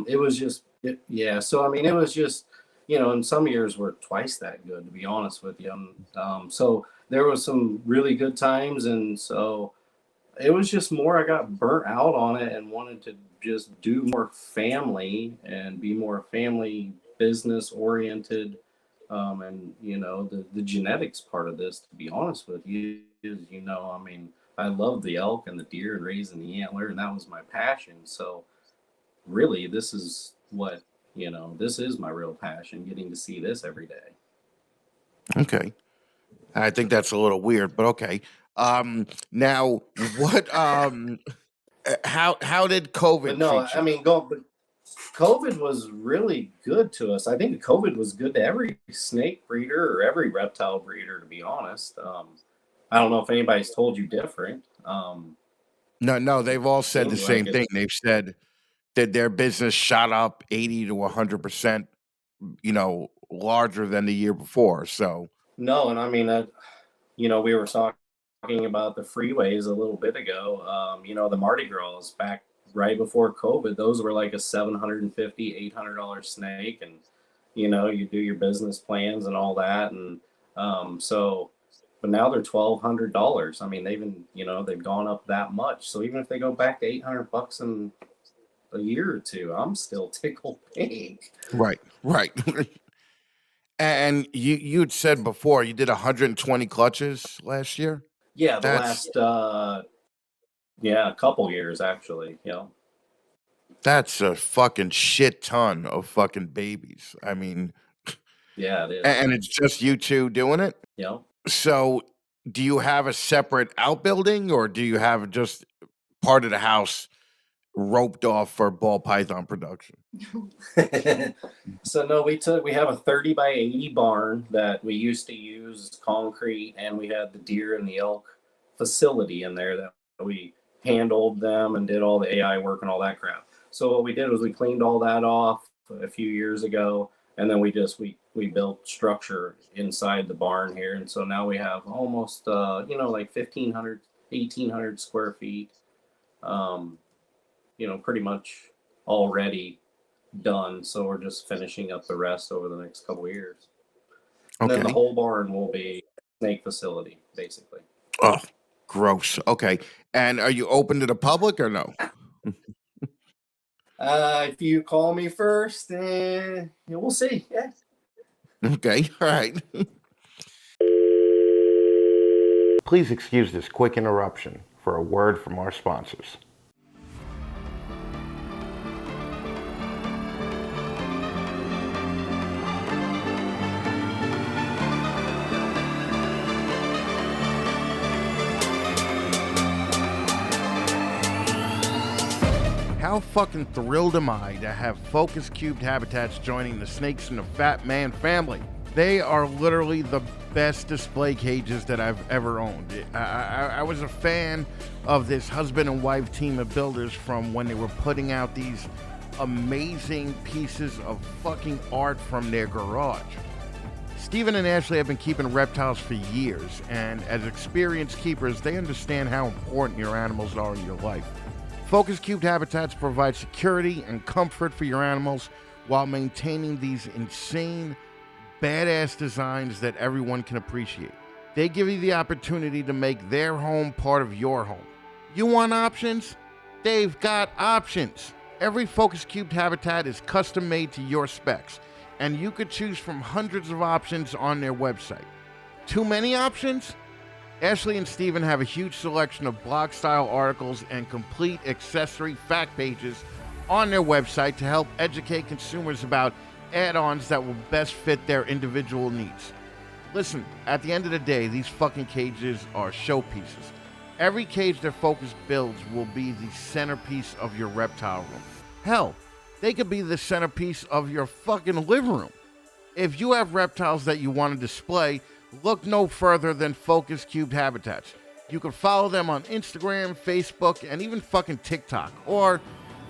it was just, yeah. So, I mean, it was just, and some years were twice that good, to be honest with you. So there was some really good times. And so it was just more, I got burnt out on it and wanted to just do more family and be more family business oriented. And the genetics part of this, to be honest with you, is, I mean, I love the elk and the deer and raising the antler, and that was my passion. So really, this is what, this is my real passion, getting to see this every day. Okay. I think that's a little weird, but okay. Now what how did COVID But no, treat I you? mean, but COVID was really good to us. I think COVID was good to every snake breeder or every reptile breeder, to be honest. I don't know if anybody's told you different. No, they've all said the Seems like same it. thing. They've said that their business shot up 80 to 100%, larger than the year before. So, No, and I mean that. We were talking about the freeways a little bit ago. The Mardi Gras back right before COVID. Those were like a $750, $800 snake, and you do your business plans and all that, and but now they're $1,200. I mean, they've gone up that much. So even if they go back to $800 in a year or two, I'm still tickled pink. right, right. And you'd said before you did 120 clutches last year. Yeah, the That's last a couple years actually. that's a fucking shit ton of fucking babies. I mean, Yeah, it is. and it's just you two doing it. Yeah. So, do you have a separate outbuilding, or do you have just part of the house roped off for ball python production? So no, we have a 30 by 80 barn that we used to use concrete, and we had the deer and the elk facility in there that we handled them and did all the AI work and all that crap. So what we did was we cleaned all that off a few years ago, and then we built structure inside the barn here, and so now we have almost like 1,500, 1,800 square feet. Pretty much already done. So we're just finishing up the rest over the next couple of years. And then the Okay. whole barn will be snake facility, basically. Oh, gross. Okay. And are you open to the public or no? If you call me first, we'll see. Yeah. Okay. All right. Please excuse this quick interruption for a word from our sponsors. How fucking thrilled am I to have Focus Cubed Habitats joining the Snakes in the Fatman family. They are literally the best display cages that I've ever owned. I was a fan of this husband and wife team of builders from when they were putting out these amazing pieces of fucking art from their garage. Stephen and Ashley have been keeping reptiles for years, and as experienced keepers, they understand how important your animals are in your life. Focus Cubed Habitats provide security and comfort for your animals while maintaining these insane, badass designs that everyone can appreciate. They give you the opportunity to make their home part of your home. You want options? They've got options. Every Focus Cubed Habitat is custom made to your specs, and you could choose from hundreds of options on their website. Too many options? Ashley and Steven have a huge selection of blog-style articles and complete accessory fact pages on their website to help educate consumers about add-ons that will best fit their individual needs. Listen, at the end of the day, these fucking cages are showpieces. Every cage their Focus builds will be the centerpiece of your reptile room. Hell, they could be the centerpiece of your fucking living room. If you have reptiles that you want to display, look no further than Focus Cubed Habitats. You can follow them on Instagram, Facebook, and even fucking TikTok. Or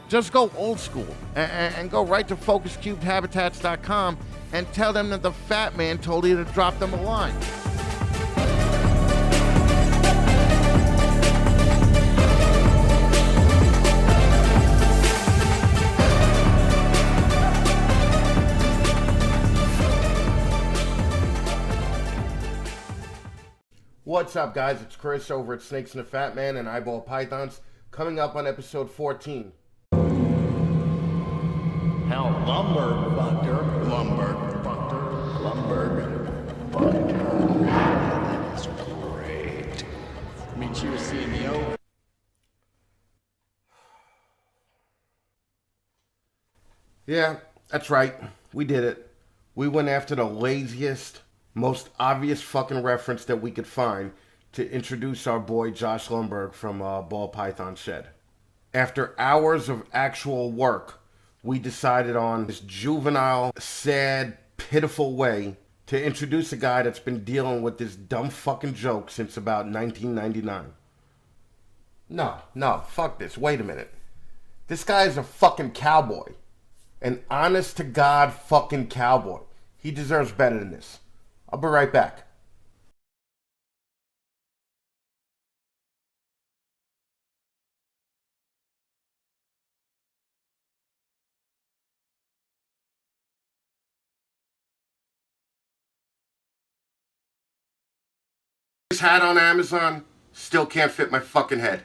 just go old school and go right to FocusCubedHabitats.com and tell them that the Fatman told you to drop them a line. What's up, guys? It's Chris over at Snakes and the Fatman and Eyeball Pythons. Coming up on episode 14. Hell, Lundberg fucker. Lundberg fucker. Lundberg fucker. That's great. Meet you, CEO. Yeah, that's right. We did it. We went after the laziest, most obvious fucking reference that we could find to introduce our boy Josh Lundberg from Ball Python Shed. After hours of actual work, we decided on this juvenile, sad, pitiful way to introduce a guy that's been dealing with this dumb fucking joke since about 1999. No, fuck this. Wait a minute. This guy is a fucking cowboy. An honest to God fucking cowboy. He deserves better than this. I'll be right back. This hat on Amazon still can't fit my fucking head.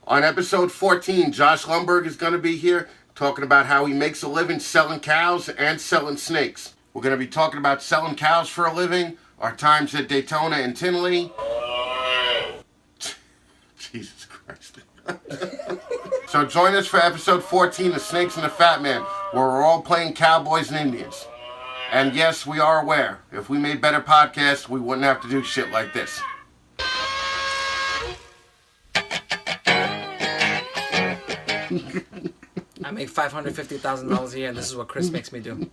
On episode 14, Josh Lundberg is going to be here talking about how he makes a living selling cows and selling snakes. We're going to be talking about selling cows for a living, our times at Daytona and Tinley. Jesus Christ. So join us for episode 14 of Snakes and the Fatman, where we're all playing cowboys and Indians. And yes, we are aware, if we made better podcasts, we wouldn't have to do shit like this. I make $550,000 a year, and this is what Chris makes me do.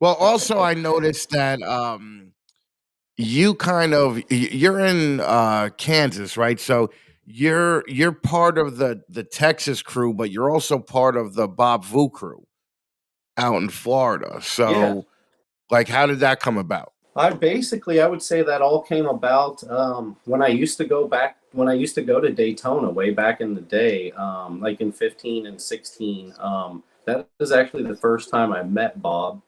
Well, also I noticed that you're in Kansas, right? So you're part of the Texas crew, but you're also part of the Bob Vu crew out in Florida. So, Yeah. like, how did that come about? I would say that all came about when I used to go to Daytona way back in the day, like in 15 and 16. That was actually the first time I met Bob.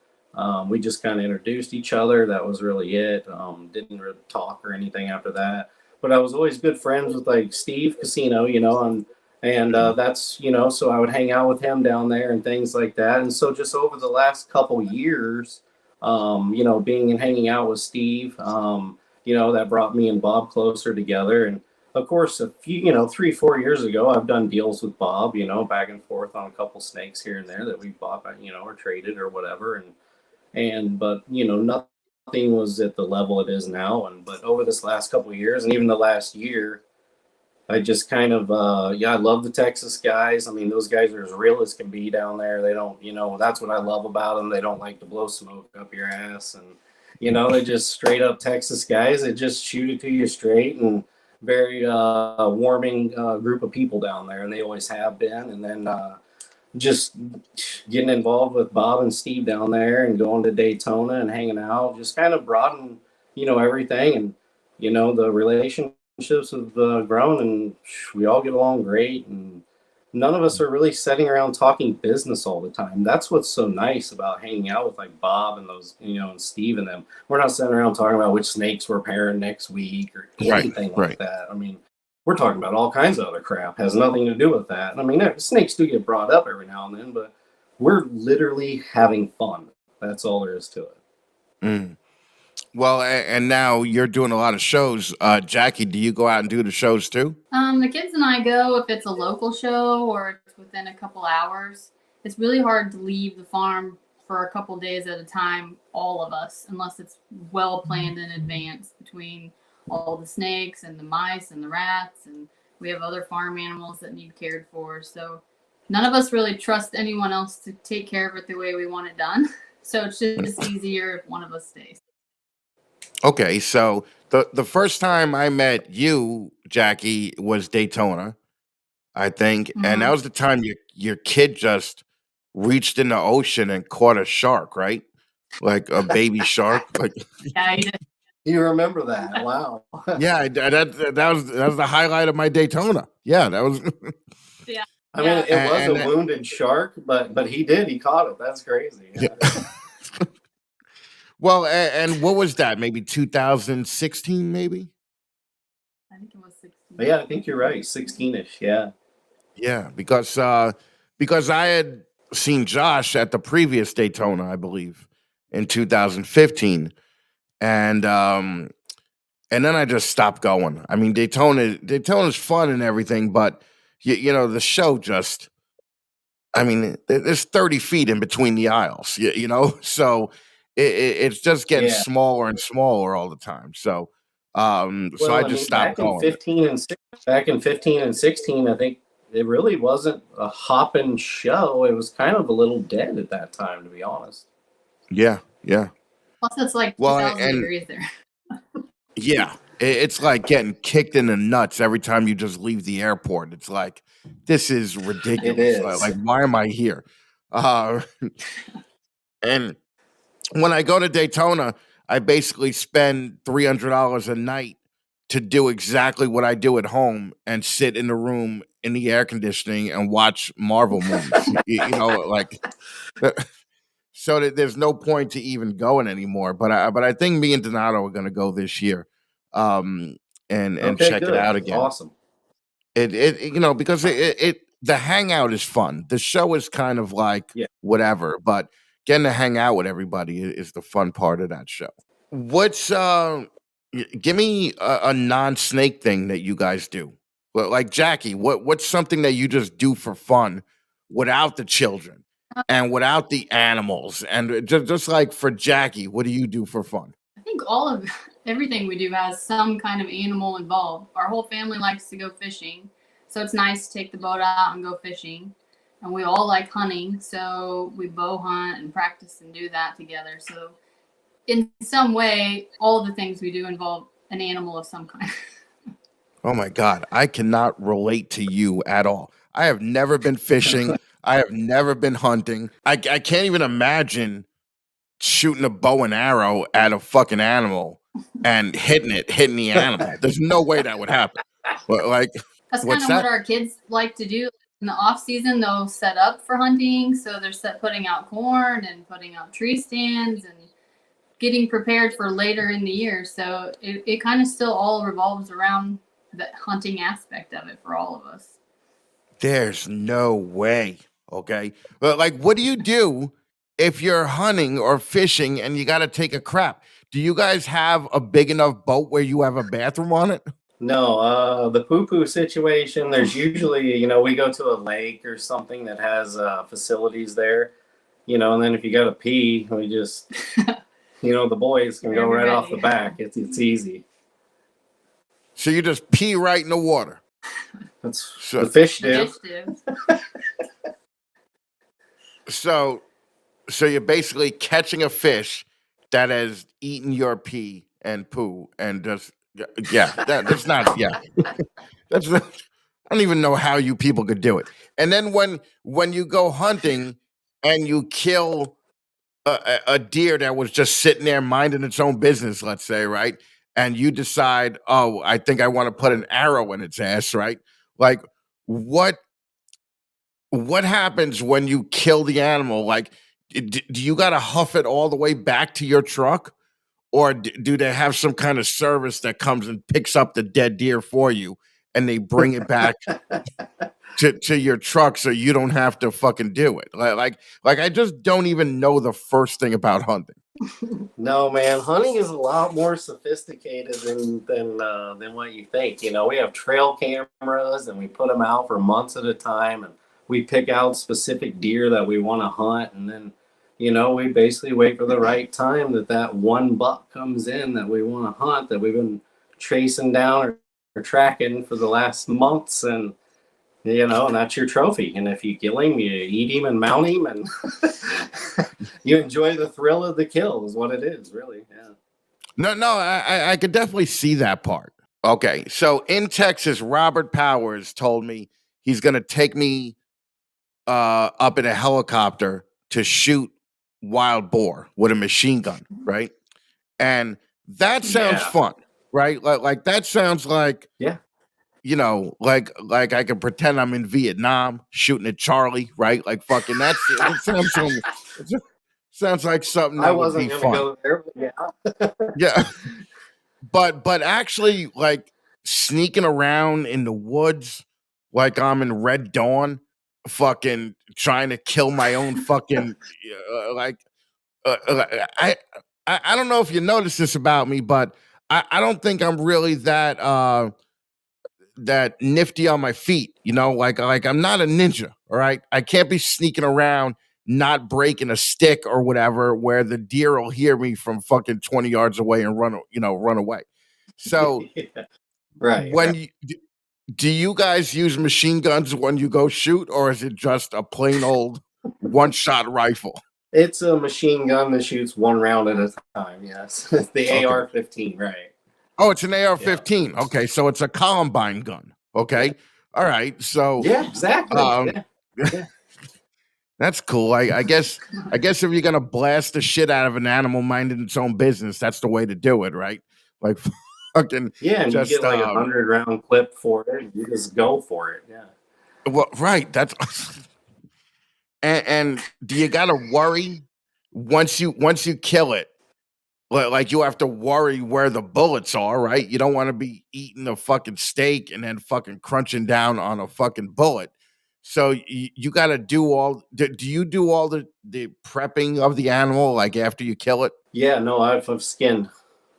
We just kind of introduced each other. That was really it. Didn't really talk or anything after that. But I was always good friends with like Steve Casino, and that's, so I would hang out with him down there and things like that. And so just over the last couple years, being and hanging out with Steve, that brought me and Bob closer together. And of course, a few, 3-4 years ago, I've done deals with Bob, back and forth on a couple snakes here and there that we bought, or traded or whatever. But nothing was at the level it is now. But over this last couple of years and even the last year, I just kind of, I love the Texas guys. I mean, those guys are as real as can be down there. They don't, that's what I love about them. They don't like to blow smoke up your ass. And, they're just straight up Texas guys that just shoot it to you straight, and very warming group of people down there. And they always have been. And then just getting involved with Bob and Steve down there and going to Daytona and hanging out, just kind of broaden, everything. And, the relationships have grown, and we all get along great, and none of us are really sitting around talking business all the time. That's what's so nice about hanging out with like Bob and those, and Steve and them. We're not sitting around talking about which snakes we're pairing next week or anything like that. I mean, we're talking about all kinds of other crap. Has nothing to do with that. I mean, snakes do get brought up every now and then, but we're literally having fun. That's all there is to it. Mm. Well, and now you're doing a lot of shows. Jackie, do you go out and do the shows too? The kids and I go if it's a local show or it's within a couple hours. It's really hard to leave the farm for a couple days at a time, all of us, unless it's well planned in advance between all the snakes and the mice and the rats, and we have other farm animals that need cared for. So none of us really trust anyone else to take care of it the way we want it done. So it's just easier if one of us stays. Okay, so the first time I met you, Jackie, was Daytona, I think, and that was the time your kid just reached in the ocean and caught a shark, right? Like a baby shark. Like, Yeah, you did. You remember that? Wow. yeah, that was the highlight of my Daytona. Yeah, that was. Yeah. I mean, it was And a wounded shark, but he caught it. That's crazy. Yeah. Well, and what was that? Maybe 2016, maybe. I think it was 16. But yeah, I think you're right. 16ish. Yeah. Yeah, because I had seen Josh at the previous Daytona, I believe, in 2015, and then I just stopped going. I mean, Daytona's fun and everything, but you know the show just. I mean, there's 30 feet in between the aisles, you know, so it's just getting Yeah. smaller and smaller all the time. So, so I just stopped back in going. 15 and back in 15 and 16, I think it really wasn't a hopping show. It was kind of a little dead at that time, to be honest. Yeah, yeah. Plus, it's like Well, 2,000 degrees there. Yeah, it's like getting kicked in the nuts every time you just leave the airport. It's like, this is ridiculous. It is. Like, why am I here? And when I go to Daytona, I basically spend $300 a night to do exactly what I do at home and sit in the room in the air conditioning and watch Marvel movies. You know, like, so that there's no point to even going anymore. But I think me and Donato are going to go this year, and Okay, check it good. out again. Awesome. It you know, because it the hangout is fun. The show is kind of like Yeah. whatever, but getting to hang out with everybody is the fun part of that show. What's give me a non-snake thing that you guys do. Well, like Jackie, what's something that you just do for fun without the children and without the animals? And just like for Jackie, what do you do for fun? I think everything we do has some kind of animal involved. Our whole family likes to go fishing, so it's nice to take the boat out and go fishing. And we all like hunting, so we bow hunt and practice and do that together. So in some way, all the things we do involve an animal of some kind. Oh my God, I cannot relate to you at all. I have never been fishing. I have never been hunting. I can't even imagine shooting a bow and arrow at a fucking animal and hitting the animal. There's no way that would happen. But like, That's kind what's of that? what our kids like to do. In the off season, they'll set up for hunting. So they're putting out corn and putting out tree stands and getting prepared for later in the year. So it kind of still all revolves around the hunting aspect of it for all of us. There's no way. Okay. But like, what do you do if you're hunting or fishing and you got to take a crap? Do you guys have a big enough boat where you have a bathroom on it? No, the poo-poo situation, there's usually, we go to a lake or something that has facilities there, and then if you got to pee, we just, the boys can go right off the back. It's easy. So you just pee right in the water. That's the fish do. So you're basically catching a fish that has eaten your pee and poo and just that's not that's not, I don't even know how you people could do it. And then when you go hunting and you kill a deer that was just sitting there minding its own business, let's say, right? And you decide, oh, I think I want to put an arrow in its ass, right? Like what happens when you kill the animal? Like, do you got to huff it all the way back to your truck? Or do they have some kind of service that comes and picks up the dead deer for you and they bring it back to your truck so you don't have to fucking do it. Like I just don't even know the first thing about hunting. No, man, hunting is a lot more sophisticated than what you think. You know, we have trail cameras and we put them out for months at a time, and we pick out specific deer that we want to hunt, and then, you know, we basically wait for the right time that one buck comes in that we want to hunt, that we've been chasing down or tracking for the last months, and you know, and that's your trophy. And if you kill him, you eat him and mount him, and you enjoy the thrill of the kill is what it is, really. Yeah. No, I could definitely see that part. Okay, so in Texas, Robert Powers told me he's gonna take me up in a helicopter to shoot wild boar with a machine gun, right? And that sounds fun, right? Like that sounds like you know, like I can pretend I'm in Vietnam shooting at Charlie, right? Like fucking it sounds like something that I would be wasn't gonna fun. go there, but yeah. Yeah. But actually like sneaking around in the woods like I'm in Red Dawn, fucking trying to kill my own fucking like I don't know if you noticed this about me, but I don't think I'm really that nifty on my feet, you know, like I'm not a ninja, all right? I can't be sneaking around not breaking a stick or whatever where the deer will hear me from fucking 20 yards away and run away. So when do you guys use machine guns when you go shoot, or is it just a plain old one-shot rifle? It's a machine gun that shoots one round at a time, yes. The AR-15, right. Oh, it's an AR-15. Yeah. Okay, so it's a Columbine gun. Okay, all right. So yeah, exactly. Yeah. That's cool. I guess if you're gonna blast the shit out of an animal minding its own business, that's the way to do it, right? Like fucking and just, you get like a 100-round clip for it. You just go for it. Yeah. Well, right. That's and do you gotta worry once you kill it? Like you have to worry where the bullets are, right? You don't want to be eating a fucking steak and then fucking crunching down on a fucking bullet. So you got to do all. Do you do all the prepping of the animal like after you kill it? Yeah, no, I've skinned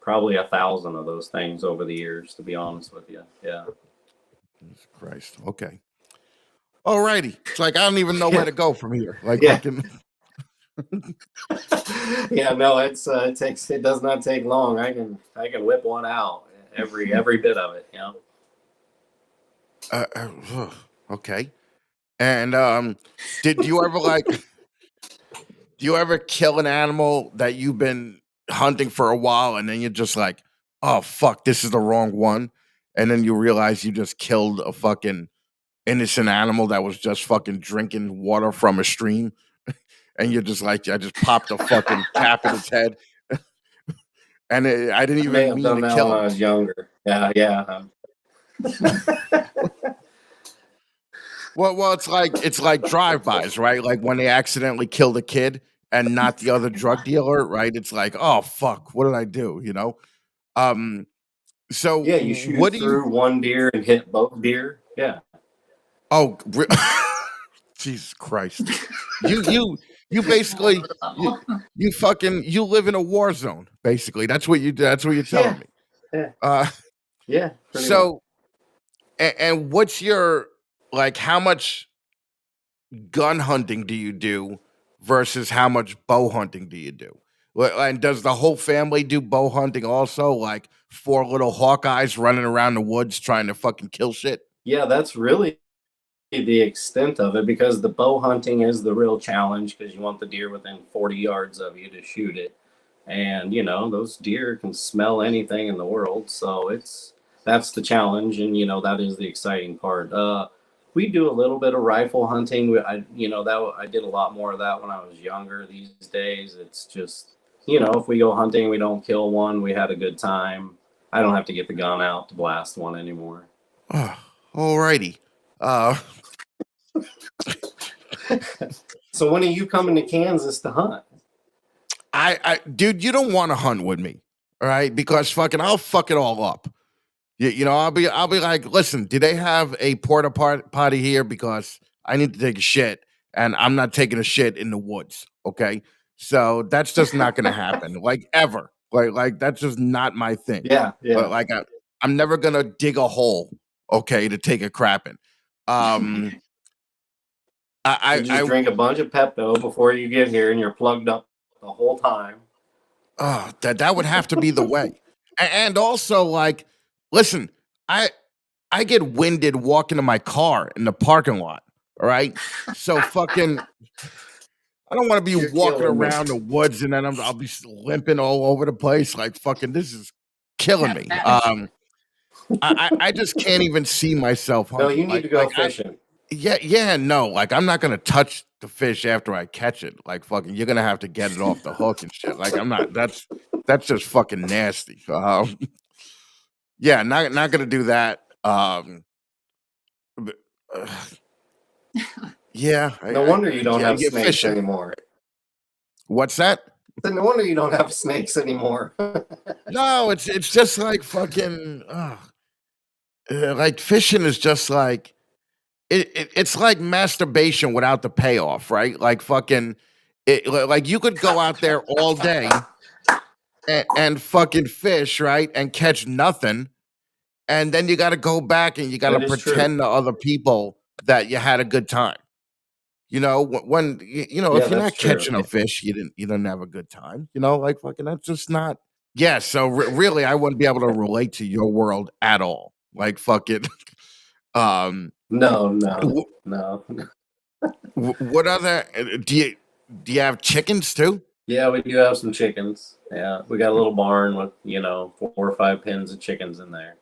probably 1,000 of those things over the years, to be honest with you. Yeah. Jesus Christ. Okay. Alrighty. It's like I don't even know where to go from here. Like fucking. Yeah, no, it does not take long. I can whip one out every bit of it, you know. Okay. And did you ever do you ever kill an animal that you've been hunting for a while and then you're just like, oh fuck, this is the wrong one, and then you realize you just killed a fucking innocent animal that was just fucking drinking water from a stream? And you're just like, I just popped a fucking cap in its head, and I didn't even mean to kill him. When I was younger. Yeah. Well, it's like drive-bys, right? Like when they accidentally killed a kid and not the other drug dealer, right? It's like, oh fuck, what did I do? You know. So yeah, you shoot through one deer and hit both deer. Yeah. Oh, Jesus Christ! You basically you live in a war zone. Basically, that's what you're telling me. Yeah. Yeah. So, and what's your like? How much gun hunting do you do versus how much bow hunting do you do? And does the whole family do bow hunting also? Like 4 little Hawkeyes running around the woods trying to fucking kill shit? Yeah, that's really the extent of it, because the bow hunting is the real challenge, because you want the deer within 40 yards of you to shoot it. And, you know, those deer can smell anything in the world. So that's the challenge. And, you know, that is the exciting part. We do a little bit of rifle hunting. I did a lot more of that when I was younger. These days, it's just, you know, if we go hunting, we don't kill one, we had a good time. I don't have to get the gun out to blast one anymore. Alrighty. So when are you coming to Kansas to hunt? Dude, you don't want to hunt with me, all right? Because fucking I'll fuck it all up. I'll be like, listen, do they have a potty here? Because I need to take a shit, and I'm not taking a shit in the woods. Okay, so that's just not gonna happen, like ever. Like that's just not my thing. Yeah, yeah. I'm never gonna dig a hole, okay, to take a crap in. Um, You just drink a bunch of Pepto before you get here, and you're plugged up the whole time. That would have to be the way. And also, like, listen, I get winded walking to my car in the parking lot. All right, so fucking, I don't want to be You're walking killing me. around the woods and then I'll be limping all over the place. Like fucking, this is killing me. I just can't even see myself No, hunting. you need to go fishing. Yeah, no, like I'm not gonna touch the fish after I catch it. Like fucking, you're gonna have to get it off the hook and shit. Like I'm not. That's just fucking nasty. Yeah, not gonna do that. But, yeah. No wonder you don't have get snakes fishing. anymore. What's that? No wonder you don't have snakes anymore. No, it's just like fucking. Like fishing is just like it's like masturbation without the payoff, right? Like fucking, like you could go out there all day and fucking fish, right, and catch nothing, and then you got to go back and you got to That is true. pretend to other people that you had a good time. When Yeah, if you're not that's true. catching a fish, you didn't have a good time. Like fucking, that's just not. Yeah, so really, I wouldn't be able to relate to your world at all. Like fucking. No. What other do you have chickens too? Yeah, we do have some chickens. Yeah, we got a little barn with 4 or 5 pens of chickens in there.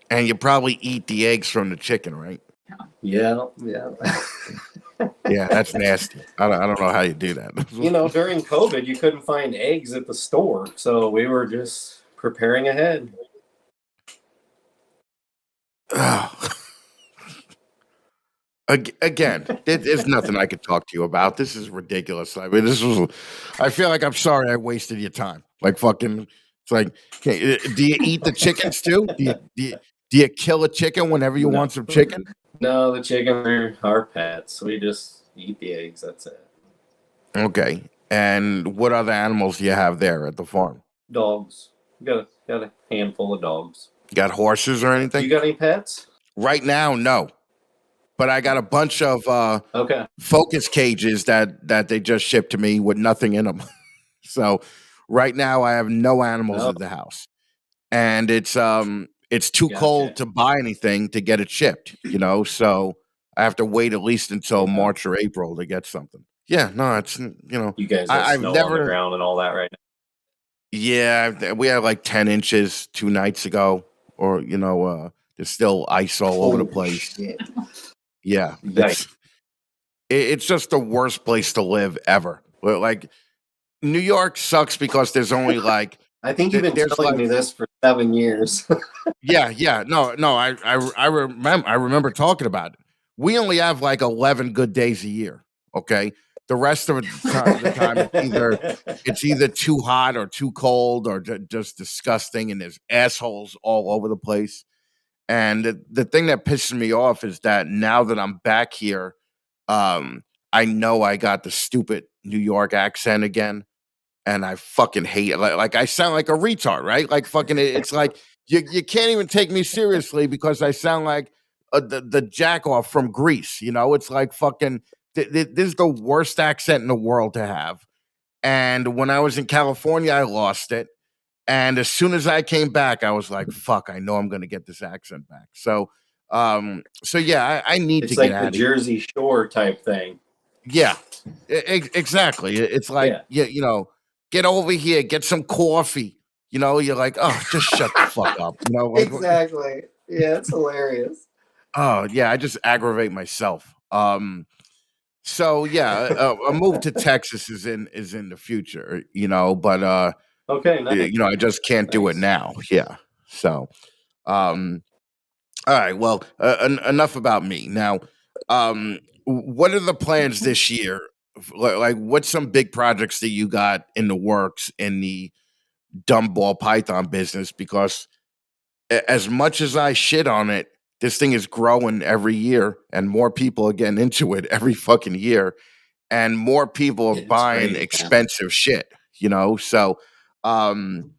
And you probably eat the eggs from the chicken, right? Yeah. Yeah, that's nasty. I don't know how you do that. During COVID, you couldn't find eggs at the store, so we were just preparing ahead. Again, there's nothing I could talk to you about. This is ridiculous. I mean, I feel like I'm sorry I wasted your time. Like fucking, it's like, okay, do you eat the chickens too? Do you kill a chicken whenever you want some chicken? No, the chickens are our pets. We just eat the eggs. That's it. Okay. And what other animals do you have there at the farm? Dogs. Got a handful of dogs. You got horses or anything? You got any pets? Right now, no. But I got a bunch of focus cages that they just shipped to me with nothing in them. So right now I have no animals at the house, and it's too cold to buy anything to get it shipped. So I have to wait at least until March or April to get something. Yeah, no, it's You guys have snow on the ground and all that right now. Yeah, we had like 10 inches 2 nights ago, or there's still ice all over the place. Shit. Yeah, it's just the worst place to live ever. Like New York sucks because there's only like I think you've been telling me this for 7 years. yeah. No, I remember talking about it. We only have like 11 good days a year. Okay, the rest of the time it's either too hot or too cold or just disgusting, and there's assholes all over the place. And the thing that pisses me off is that now that I'm back here, I know I got the stupid New York accent again, and I fucking hate it. Like I sound like a retard, right? Like fucking, it's like you can't even take me seriously because I sound like the jack off from Greece. It's like fucking. This is the worst accent in the world to have. And when I was in California, I lost it. And as soon as I came back, I was like, fuck, I know I'm going to get this accent back. So yeah, I need it's to like get out of the Jersey Shore type thing. Yeah, exactly. It's like, get over here, get some coffee. You're like, oh, just shut the fuck up. Like, exactly. Yeah, it's hilarious. Oh, yeah, I just aggravate myself. So yeah, a move to Texas is in the future, but okay, nice. I just can't do it now. Yeah. So, all right. Well, enough about me. Now, what are the plans this year? Like, what's some big projects that you got in the works in the dumb ball python business? Because as much as I shit on it, this thing is growing every year, and more people are getting into it every fucking year, and more people are It's buying great, man. expensive shit. Um,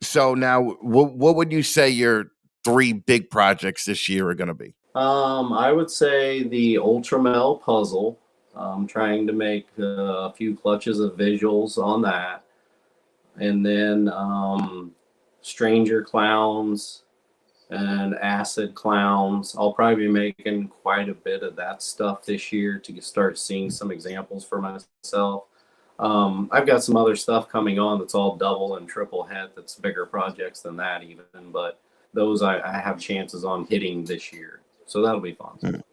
so now, what would you say your 3 big projects this year are going to be? I would say the Ultramel puzzle. I'm trying to make a few clutches of visuals on that. And then Stranger Clowns and Acid Clowns. I'll probably be making quite a bit of that stuff this year to start seeing some examples for myself. I've got some other stuff coming on that's all double and triple head that's bigger projects than that even, but those I have chances on hitting this year. So that'll be fun.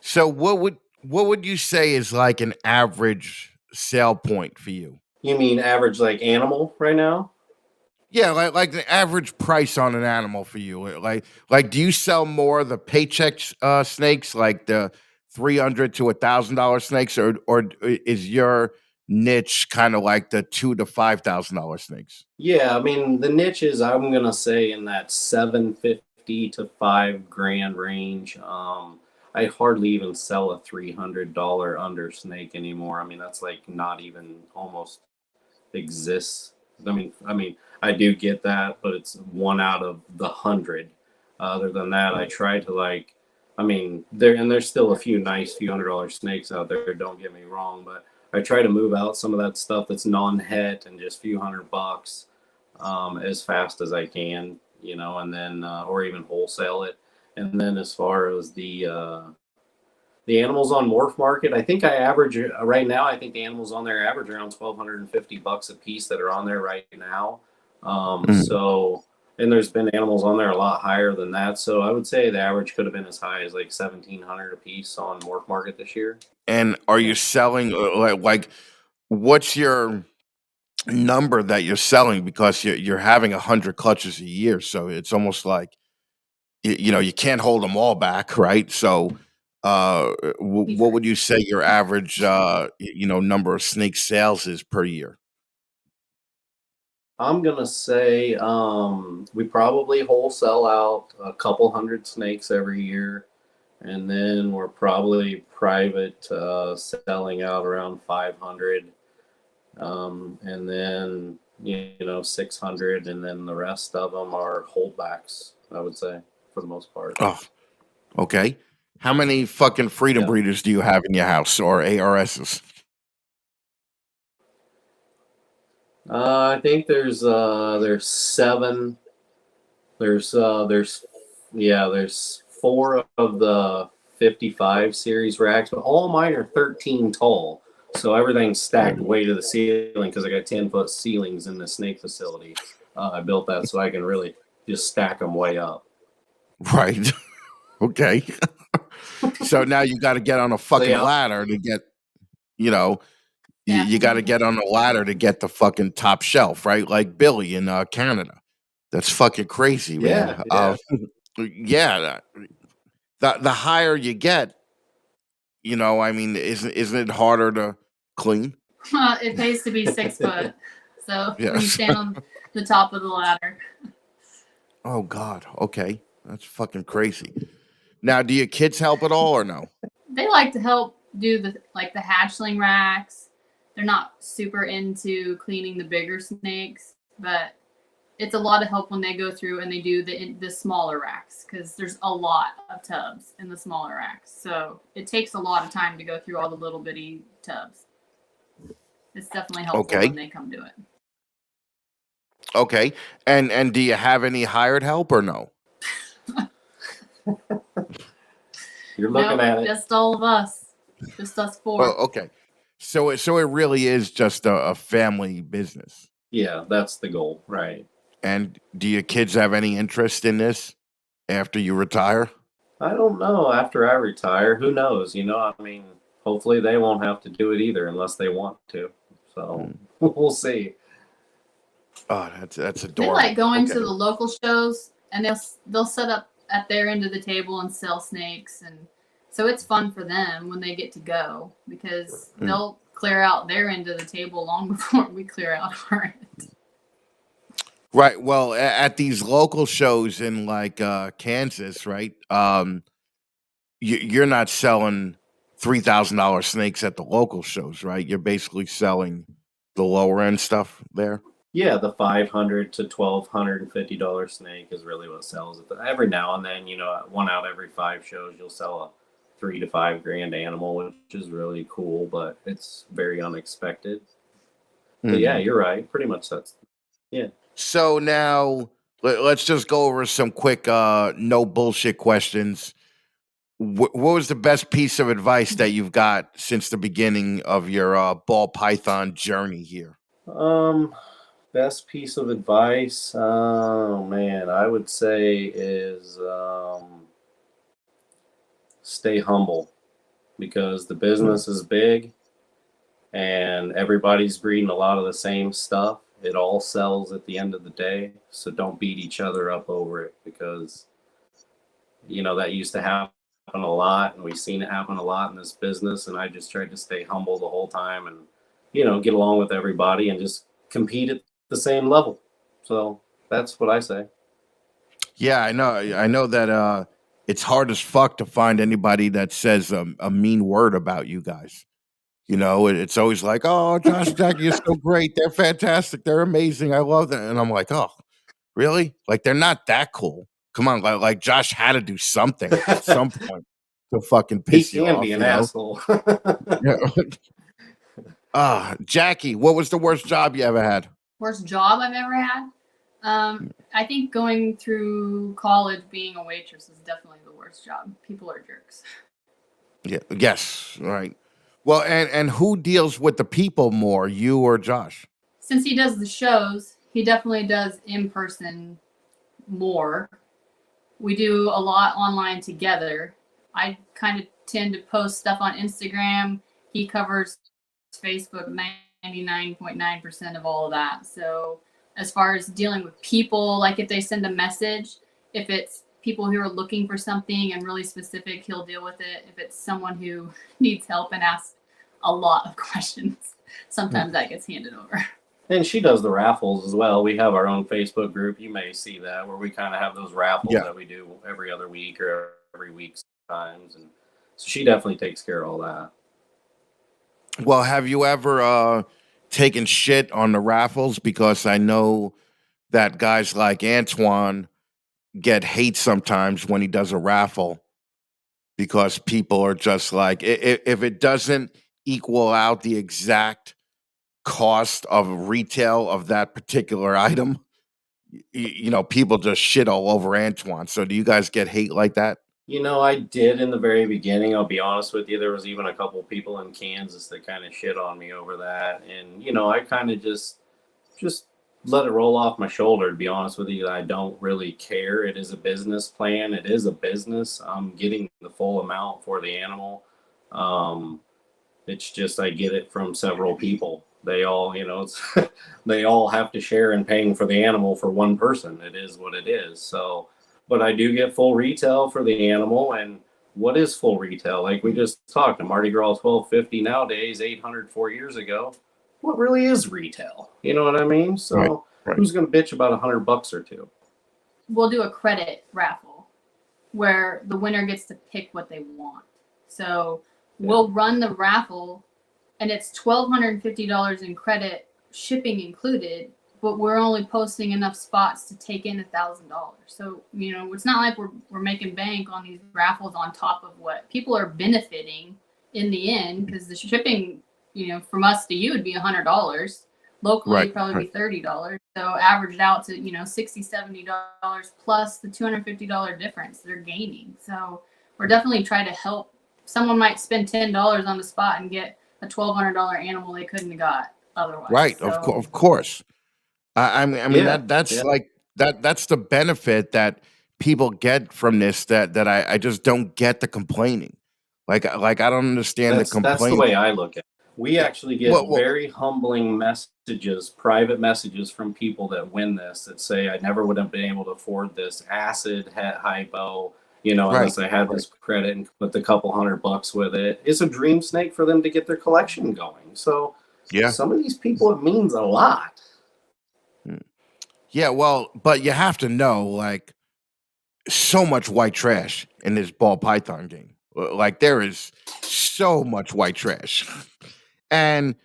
So what would you say is like an average sale point for you? You mean average like animal right now? Yeah, like the average price on an animal for you. Like do you sell more of the paycheck snakes, like the $300 to $1,000 snakes, or is your niche kind of like the $2,000 to $5,000 snakes? Yeah, I mean the niches I'm gonna say in that 750 to $5,000 range. I hardly even sell a $300 under snake anymore. I mean that's like not even almost exists. I mean, I do get that, but it's 1 out of the 100. Other than that, I try to like, I mean, there's still a few nice few $100 snakes out there. Don't get me wrong, but I try to move out some of that stuff that's non-het and just few $100 as fast as I can, and then or even wholesale it. And then as far as the animals on Morph Market, I think I average right now. I think the animals on there average around $1,250 a piece that are on there right now. So, and there's been animals on there a lot higher than that. So I would say the average could have been as high as like 1,700 a piece on Morph Market this year. And are you selling like what's your number that you're selling, because you're having 100 clutches a year, so it's almost like you can't hold them all back, right? So what would you say your average number of snake sales is per year? I'm gonna say we probably wholesale out a couple hundred snakes every year, and then we're probably private selling out around 500, and then 600, and then the rest of them are holdbacks. I would say for the most part. Oh, okay. How many fucking freedom Yeah. breeders do you have in your house, or ARSs? I think there's 7. There's 4 of the 55 series racks, but all mine are 13 tall. So everything's stacked way to the ceiling because I got 10-foot ceilings in the snake facility. I built that so I can really just stack them way up. Right. Okay. So now you got to get on a fucking yeah. ladder to get, you know, Yeah. you got to get on a ladder to get the fucking top shelf, right? Like Billy in Canada. That's fucking crazy, man. Yeah. Yeah. The higher you get, I mean, isn't it harder to clean? It pays to be 6 foot. So when you Yes. stand on the top of the ladder. Oh God. Okay. That's fucking crazy. Now, do your kids help at all or no? They like to help do the hatchling racks. They're not super into cleaning the bigger snakes, but it's a lot of help when they go through and they do the smaller racks, because there's a lot of tubs in the smaller racks. So it takes a lot of time to go through all the little bitty tubs. It's definitely helpful Okay. when they come do it. Okay. And do you have any hired help or no? You're looking at it. Just all of us. Just us 4. Well, okay. So it really is just a family business. Yeah, that's the goal, right? And do your kids have any interest in this after you retire? I don't know. After I retire, who knows? I mean, hopefully they won't have to do it either unless they want to. So we'll see. Oh, that's They adorable. like going to Okay. the local shows, and they'll set up at their end of the table and sell snakes, and so it's fun for them when they get to go, because they'll clear out their end of the table long before we clear out our end. Right. Well, at these local shows in like Kansas, right? You're not selling $3,000 snakes at the local shows, right? You're basically selling the lower end stuff there. Yeah, the $500 to $1,250 snake is really what sells it. Every now and then, one out every 5 shows, you'll sell a 3 to 5 grand animal, which is really cool, but it's very unexpected. But yeah, Mhm. you're right. Pretty much that's yeah. So now let's just go over some quick, no bullshit questions. What was the best piece of advice that you've got since the beginning of your ball python journey here? Um, Best piece of advice, oh man, I would say is stay humble because the Mm. business is big and everybody's breeding a lot of the same stuff. It all sells at the end of the day. So don't beat each other up over it because, that used to happen a lot and we've seen it happen a lot in this business. And I just tried to stay humble the whole time and, get along with everybody and just compete at the same level. So that's what I say. Yeah, I know. I know that it's hard as fuck to find anybody that says a mean word about you guys. It's always like, "Oh, Josh, Jackie is so great. They're fantastic. They're amazing. I love them." And I'm like, "Oh, really? Like they're not that cool. Come on, like Josh had to do something at some point to fucking He piss you can be off, an asshole. Yeah. Jackie, what was the worst job you ever had? Worst job I've ever had. I think going through college being a waitress is definitely the worst job. People are jerks. Yeah. Yes. Right. Well, and who deals with the people more, you or Josh? Since he does the shows, he definitely does in person more. We do a lot online together. I kind of tend to post stuff on Instagram. He covers Facebook 99.9% of all of that. So as far as dealing with people, like if they send a message, if it's people who are looking for something and really specific, he'll deal with it. If it's someone who needs help and asks a lot of questions, sometimes that gets handed over. And she does the raffles as well. We have our own Facebook group. You may see that where we kind of have those raffles Yeah. that we do every other week or every week sometimes. And so she definitely takes care of all that. Well, have you ever taken shit on the raffles? Because I know that guys like Antoine get hate sometimes when he does a raffle because people are just like, if it doesn't equal out the exact cost of retail of that particular item, people just shit all over Antoine. So do you guys get hate like that? I did in the very beginning. I'll be honest with you. There was even a couple people in Kansas that kind of shit on me over that. And, I kind of just let it roll off my shoulder, to be honest with you. I don't really care. It is a business plan. It is a business. I'm getting the full amount for the animal. It's just I get it from several people. They all, they all have to share in paying for the animal for one person. It is what it is. So, but I do get full retail for the animal. And what is full retail? Like we just talked, a Mardi Gras 1250 nowadays, 800 4 years ago. What really is retail? You know what I mean? Right. So Right. who's going to bitch about $100 or two? We'll do a credit raffle where the winner gets to pick what they want. So we'll run the raffle and it's $1,250 in credit, shipping included, but we're only posting enough spots to take in $1,000. So, it's not like we're making bank on these raffles on top of what people are benefiting in the end, because the shipping, from us to you would be $100. Locally, Right, it'd probably right. be $30. So averaged out to, $60, $70 plus the $250 difference they're gaining. So we're definitely trying to help. Someone might spend $10 on the spot and get a $1,200 animal they couldn't have got otherwise. Right. So, Of course. I mean Yeah, that's yeah. like that's the benefit that people get from this that I just don't get the complaining. Like I don't understand the That's the complaining. way I look at it. We actually get Well, very humbling messages, private messages from people that win this that say, I never would have been able to afford this acid hypo, right, unless I had this credit and put the couple $100 with it. It's a dream snake for them to get their collection going. So yeah. some of these people, it means a lot. Yeah, well, but you have to know, like, so much white trash in this ball python game. Like, there is so much white trash, and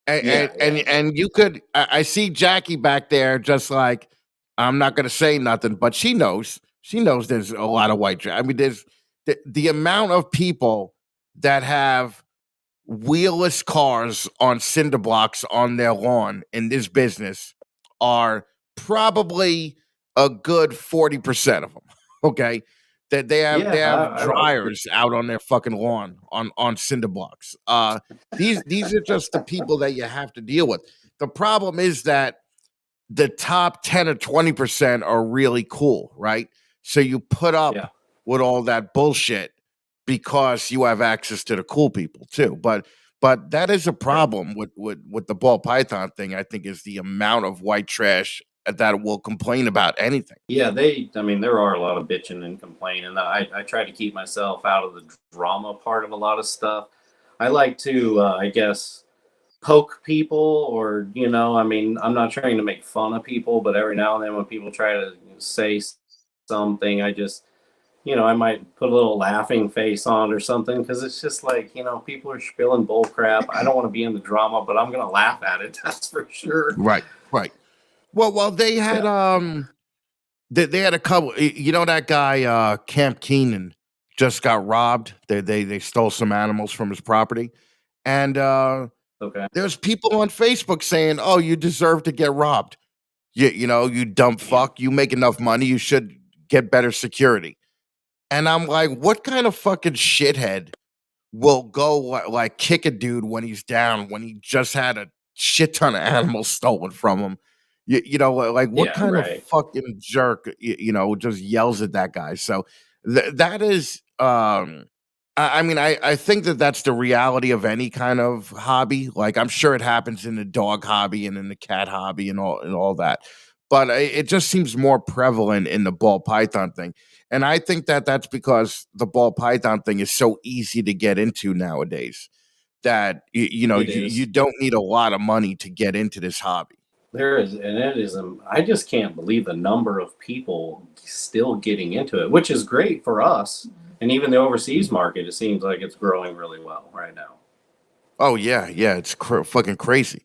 Yeah, yeah. and you could. I see Jackie back there, just like I'm not gonna say nothing, but she knows. She knows there's a lot of white trash. I mean, there's the amount of people that have wheelless cars on cinder blocks on their lawn in this business are probably a good 40% of them. Okay. That Yeah, they have I would agree. dryers out on their fucking lawn on cinder blocks. These are just the people that you have to deal with. The problem is that the top 10 or 20% are really cool, right? So you put up Yeah. with all that bullshit because you have access to the cool people too. But that is a Right. problem with the ball python thing, I think, is the amount of white trash that will complain about anything. Yeah, I mean, there are a lot of bitching and complaining. I try to keep myself out of the drama part of a lot of stuff. I like to, I guess, poke people, or, I mean, I'm not trying to make fun of people, but every now and then when people try to say something, I just, I might put a little laughing face on or something, because it's just like, people are spilling bull crap. I don't want to be in the drama, but I'm going to laugh at it. That's for sure. Right, right. Well, they had Yeah. they had a couple. You know that guy Camp Keenan just got robbed. They stole some animals from his property, and Okay. there's people on Facebook saying, "Oh, you deserve to get robbed. You know, you dumb Damn. fuck. You make enough money. You should get better security." And I'm like, what kind of fucking shithead will go like kick a dude when he's down when he just had a shit ton of animals stolen from him? You know, like what Yeah, kind of right. fucking jerk, just yells at that guy? So that is, I mean, I think that that's the reality of any kind of hobby. Like, I'm sure it happens in the dog hobby and in the cat hobby and all that, but it just seems more prevalent in the ball python thing. And I think that that's because the ball python thing is so easy to get into nowadays that It you is. don't need a lot of money to get into this hobby. There is, and it is. I just can't believe the number of people still getting into it, which is great for us. And even the overseas market, it seems like it's growing really well right now. Oh yeah, yeah, it's fucking crazy.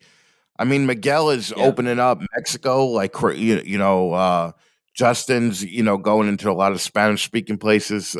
I mean, Miguel is Yeah. opening up Mexico, like Justin's, going into a lot of Spanish speaking places.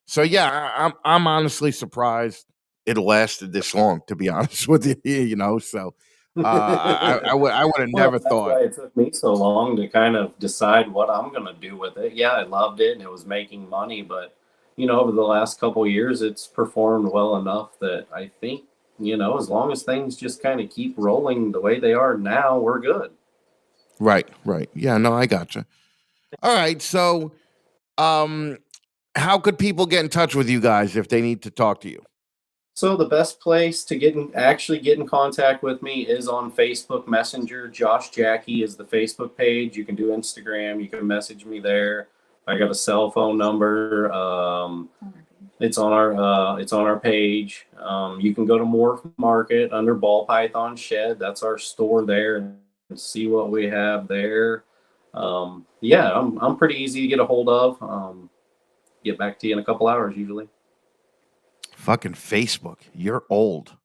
So yeah, I'm honestly surprised it lasted this long. To be honest with you, So I would have Well, never that's thought. why it took me so long to kind of decide what I'm going to do with it. Yeah, I loved it and it was making money, but over the last couple of years, it's performed well enough that I think, as long as things just kind of keep rolling the way they are now, we're good. Right, right. Yeah, no, I gotcha. All right, so um, how could people get in touch with you guys if they need to talk to you? So the best place to actually get in contact with me is on Facebook Messenger. Josh Jacki is the Facebook page. You can do Instagram. You can message me there. I got a cell phone number. It's on our page. You can go to Morph Market under Ball Python Shed. That's our store there, and see what we have there. Yeah, I'm pretty easy to get a hold of. Get back to you in a couple hours usually. Fucking Facebook. You're old.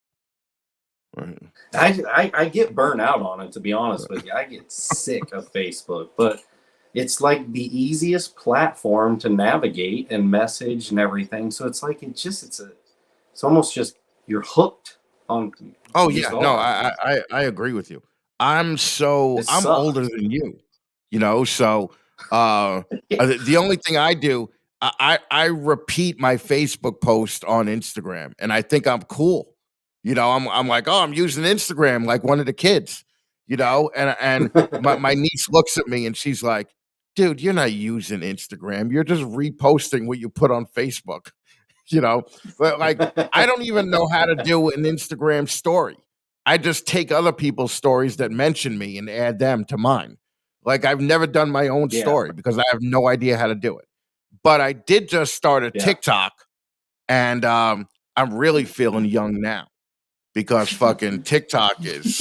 Right. I get burnt out on it, to be honest with you. I get sick of Facebook, but it's like the easiest platform to navigate and message and everything. So it's like it's almost just you're hooked on. Oh You just yeah, no, are. I agree with you. It I'm older sucks. than you, so the only thing I do, I repeat my Facebook post on Instagram, and I think I'm cool. I'm like, oh, I'm using Instagram like one of the kids, and my niece looks at me and she's like, dude, you're not using Instagram. You're just reposting what you put on Facebook. you know, but like I don't even know how to do an Instagram story. I just take other people's stories that mention me and add them to mine. Like I've never done my own Yeah, story because I have no idea how to do it. But I did just start a yeah. TikTok, and I'm really feeling young now because fucking TikTok is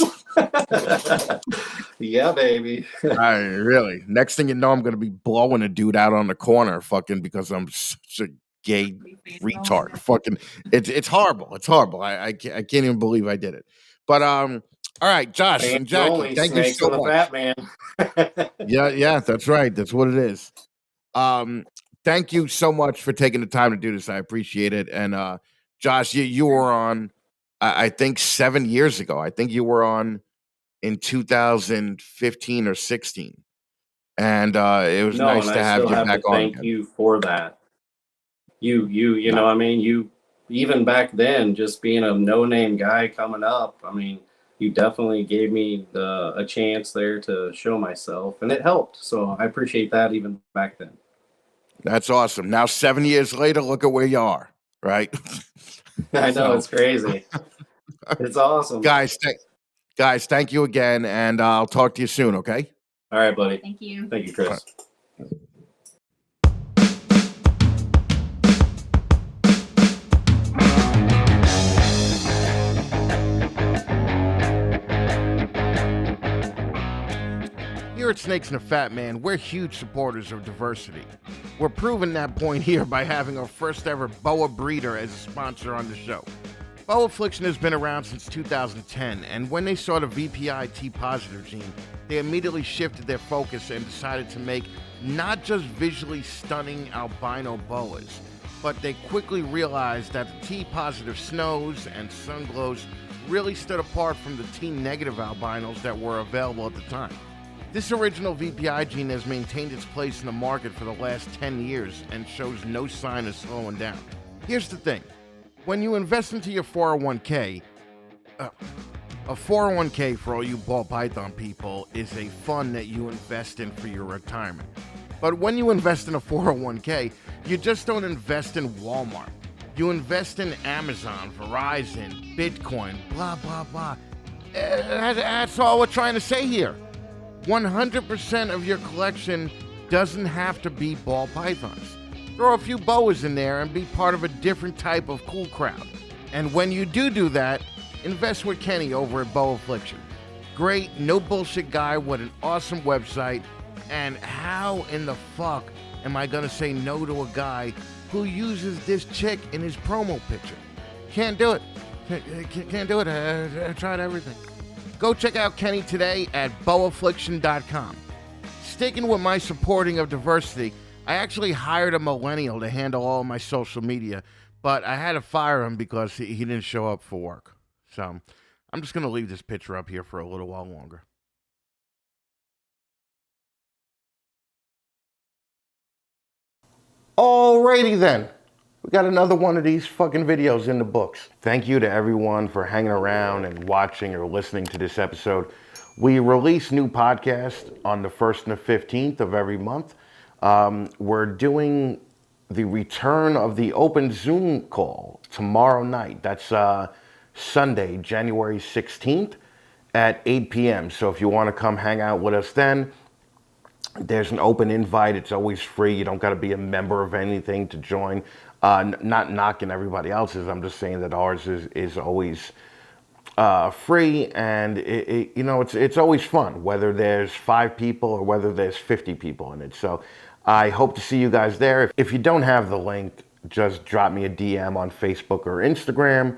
Yeah, baby. Really. Next thing you know, I'm gonna be blowing a dude out on the corner, fucking, because I'm such a gay retard. Fucking, it's horrible. It's horrible. I can't even believe I did it. But all right, Josh and Fans Jackie, only, thank you snakes so and the much. fat man. Yeah, that's right. That's what it is. Thank you so much for taking the time to do this. I appreciate it. And Josh, you were on, I think 7 years ago. I think you were on in 2015 or 16, and it was No, nice and to I have still you have to back on thank again. you for that. You know, I mean, you even back then, just being a no-name guy coming up, I mean, you definitely gave me a chance there to show myself, and it helped. So I appreciate that even back then. That's awesome. Now 7 years later, look at where you are, right? I know, So, it's crazy. It's awesome. guys, thank you again, and I'll talk to you soon. Okay. All right, buddy. Thank you. Thank you, Chris. Here at Snakes and a Fat Man, we're huge supporters of diversity. We're proving that point here by having our first ever boa breeder as a sponsor on the show. Boa Affliction has been around since 2010, and when they saw the VPI T-positive gene, they immediately shifted their focus and decided to make not just visually stunning albino boas, but they quickly realized that the T-positive snows and sunglows really stood apart from the T-negative albinos that were available at the time. This original VPI gene has maintained its place in the market for the last 10 years and shows no sign of slowing down. Here's the thing. When you invest into your 401k, a 401k for all you ball python people is a fund that you invest in for your retirement. But when you invest in a 401k, you just don't invest in Walmart. You invest in Amazon, Verizon, Bitcoin, blah, blah, blah. That's all we're trying to say here. 100% of your collection doesn't have to be ball pythons. Throw a few boas in there and be part of a different type of cool crowd. And when you do that, invest with Kenny over at Boa Affliction. Great, no bullshit guy with an awesome website. And how in the fuck am I gonna say no to a guy who uses this chick in his promo picture? Can't do it. Can't do it. I tried everything. Go check out Kenny today at boaffliction.com. Sticking with my supporting of diversity, I actually hired a millennial to handle all my social media, but I had to fire him because he didn't show up for work. So I'm just going to leave this picture up here for a little while longer. Alrighty then. We got another one of these fucking videos in the books. Thank you to everyone for hanging around and watching or listening to this episode. We release new podcasts on the 1st and the 15th of every month. We're doing the return of the open Zoom call tomorrow night. That's Sunday, January 16th at 8 p.m. So if you want to come hang out with us then, there's an open invite. It's always free. You don't got to be a member of anything to join. Not knocking everybody else's. I'm just saying that ours is always free, and it's always fun, whether there's 5 people or whether there's 50 people in it. So I hope to see you guys there. If you don't have the link, just drop me a DM on Facebook or Instagram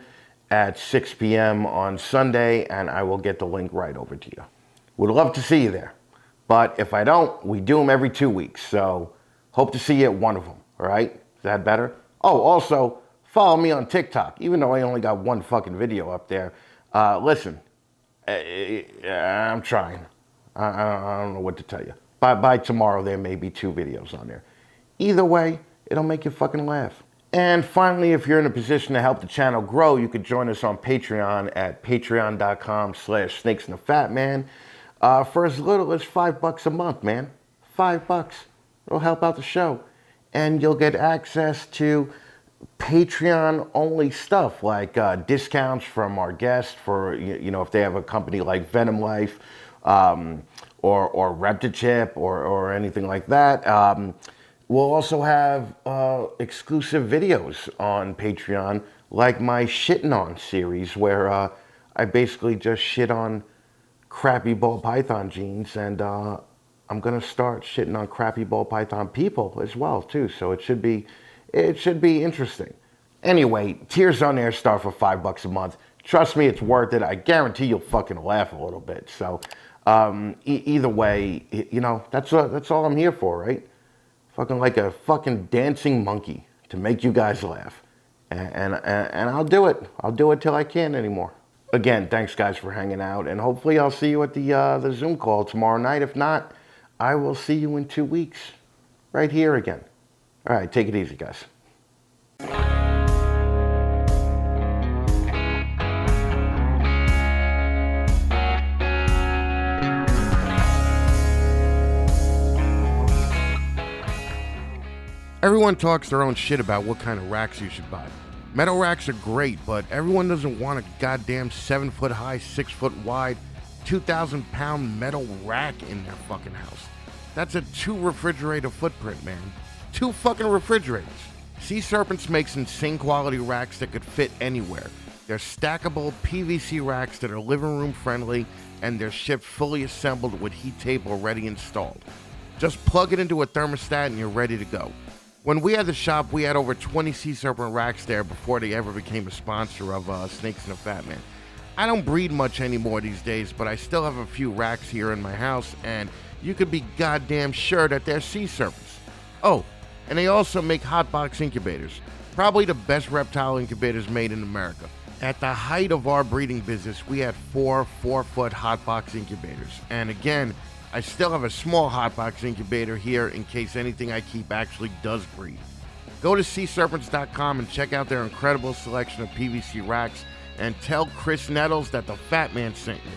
at 6 p.m. on Sunday, and I will get the link right over to you. Would love to see you there. But if I don't, we do them every 2 weeks. So hope to see you at one of them. All right? Is that better? Oh, also, follow me on TikTok. Even though I only got one fucking video up there. Listen, I'm trying. I don't know what to tell you. By tomorrow, there may be 2 videos on there. Either way, it'll make you fucking laugh. And finally, if you're in a position to help the channel grow, you could join us on Patreon at patreon.com/snakesandthefatman. For as little as $5 a month, man. $5. It'll help out the show. And you'll get access to Patreon-only stuff like discounts from our guests for, if they have a company like Venom Life or Reptichip or anything like that. We'll also have exclusive videos on Patreon, like my Shitting On series, where I basically just shit on crappy ball python genes, and I'm gonna start shitting on crappy ball python people as well too. So it should be interesting. Anyway, Tears on Air start for $5 a month. Trust me, it's worth it. I guarantee you'll fucking laugh a little bit. So either way, you know, that's all I'm here for, right? Fucking like a fucking dancing monkey to make you guys laugh, and I'll do it. I'll do it till I can't anymore. Again, thanks guys for hanging out, and hopefully I'll see you at the Zoom call tomorrow night. If not, I will see you in 2 weeks, right here again. All right, take it easy, guys. Everyone talks their own shit about what kind of racks you should buy. Metal racks are great, but everyone doesn't want a goddamn 7-foot high, 6-foot wide, 2,000-pound metal rack in their fucking house. That's a 2-refrigerator footprint, man. 2 fucking refrigerators. Sea Serpents makes insane quality racks that could fit anywhere. They're stackable PVC racks that are living room friendly, and they're shipped fully assembled with heat tape already installed. Just plug it into a thermostat and you're ready to go. When we had the shop, we had over 20 Sea Serpent racks there before they ever became a sponsor of Snakes and the Fatman. I don't breed much anymore these days, but I still have a few racks here in my house, and you could be goddamn sure that they're Sea Serpents. Oh, and they also make hotbox incubators, probably the best reptile incubators made in America. At the height of our breeding business, we had 4 4-foot hotbox incubators, and again, I still have a small hotbox incubator here in case anything I keep actually does breed. Go to SeaSerpents.com and check out their incredible selection of PVC racks, and tell Chris Nettles that the Fatman sent you.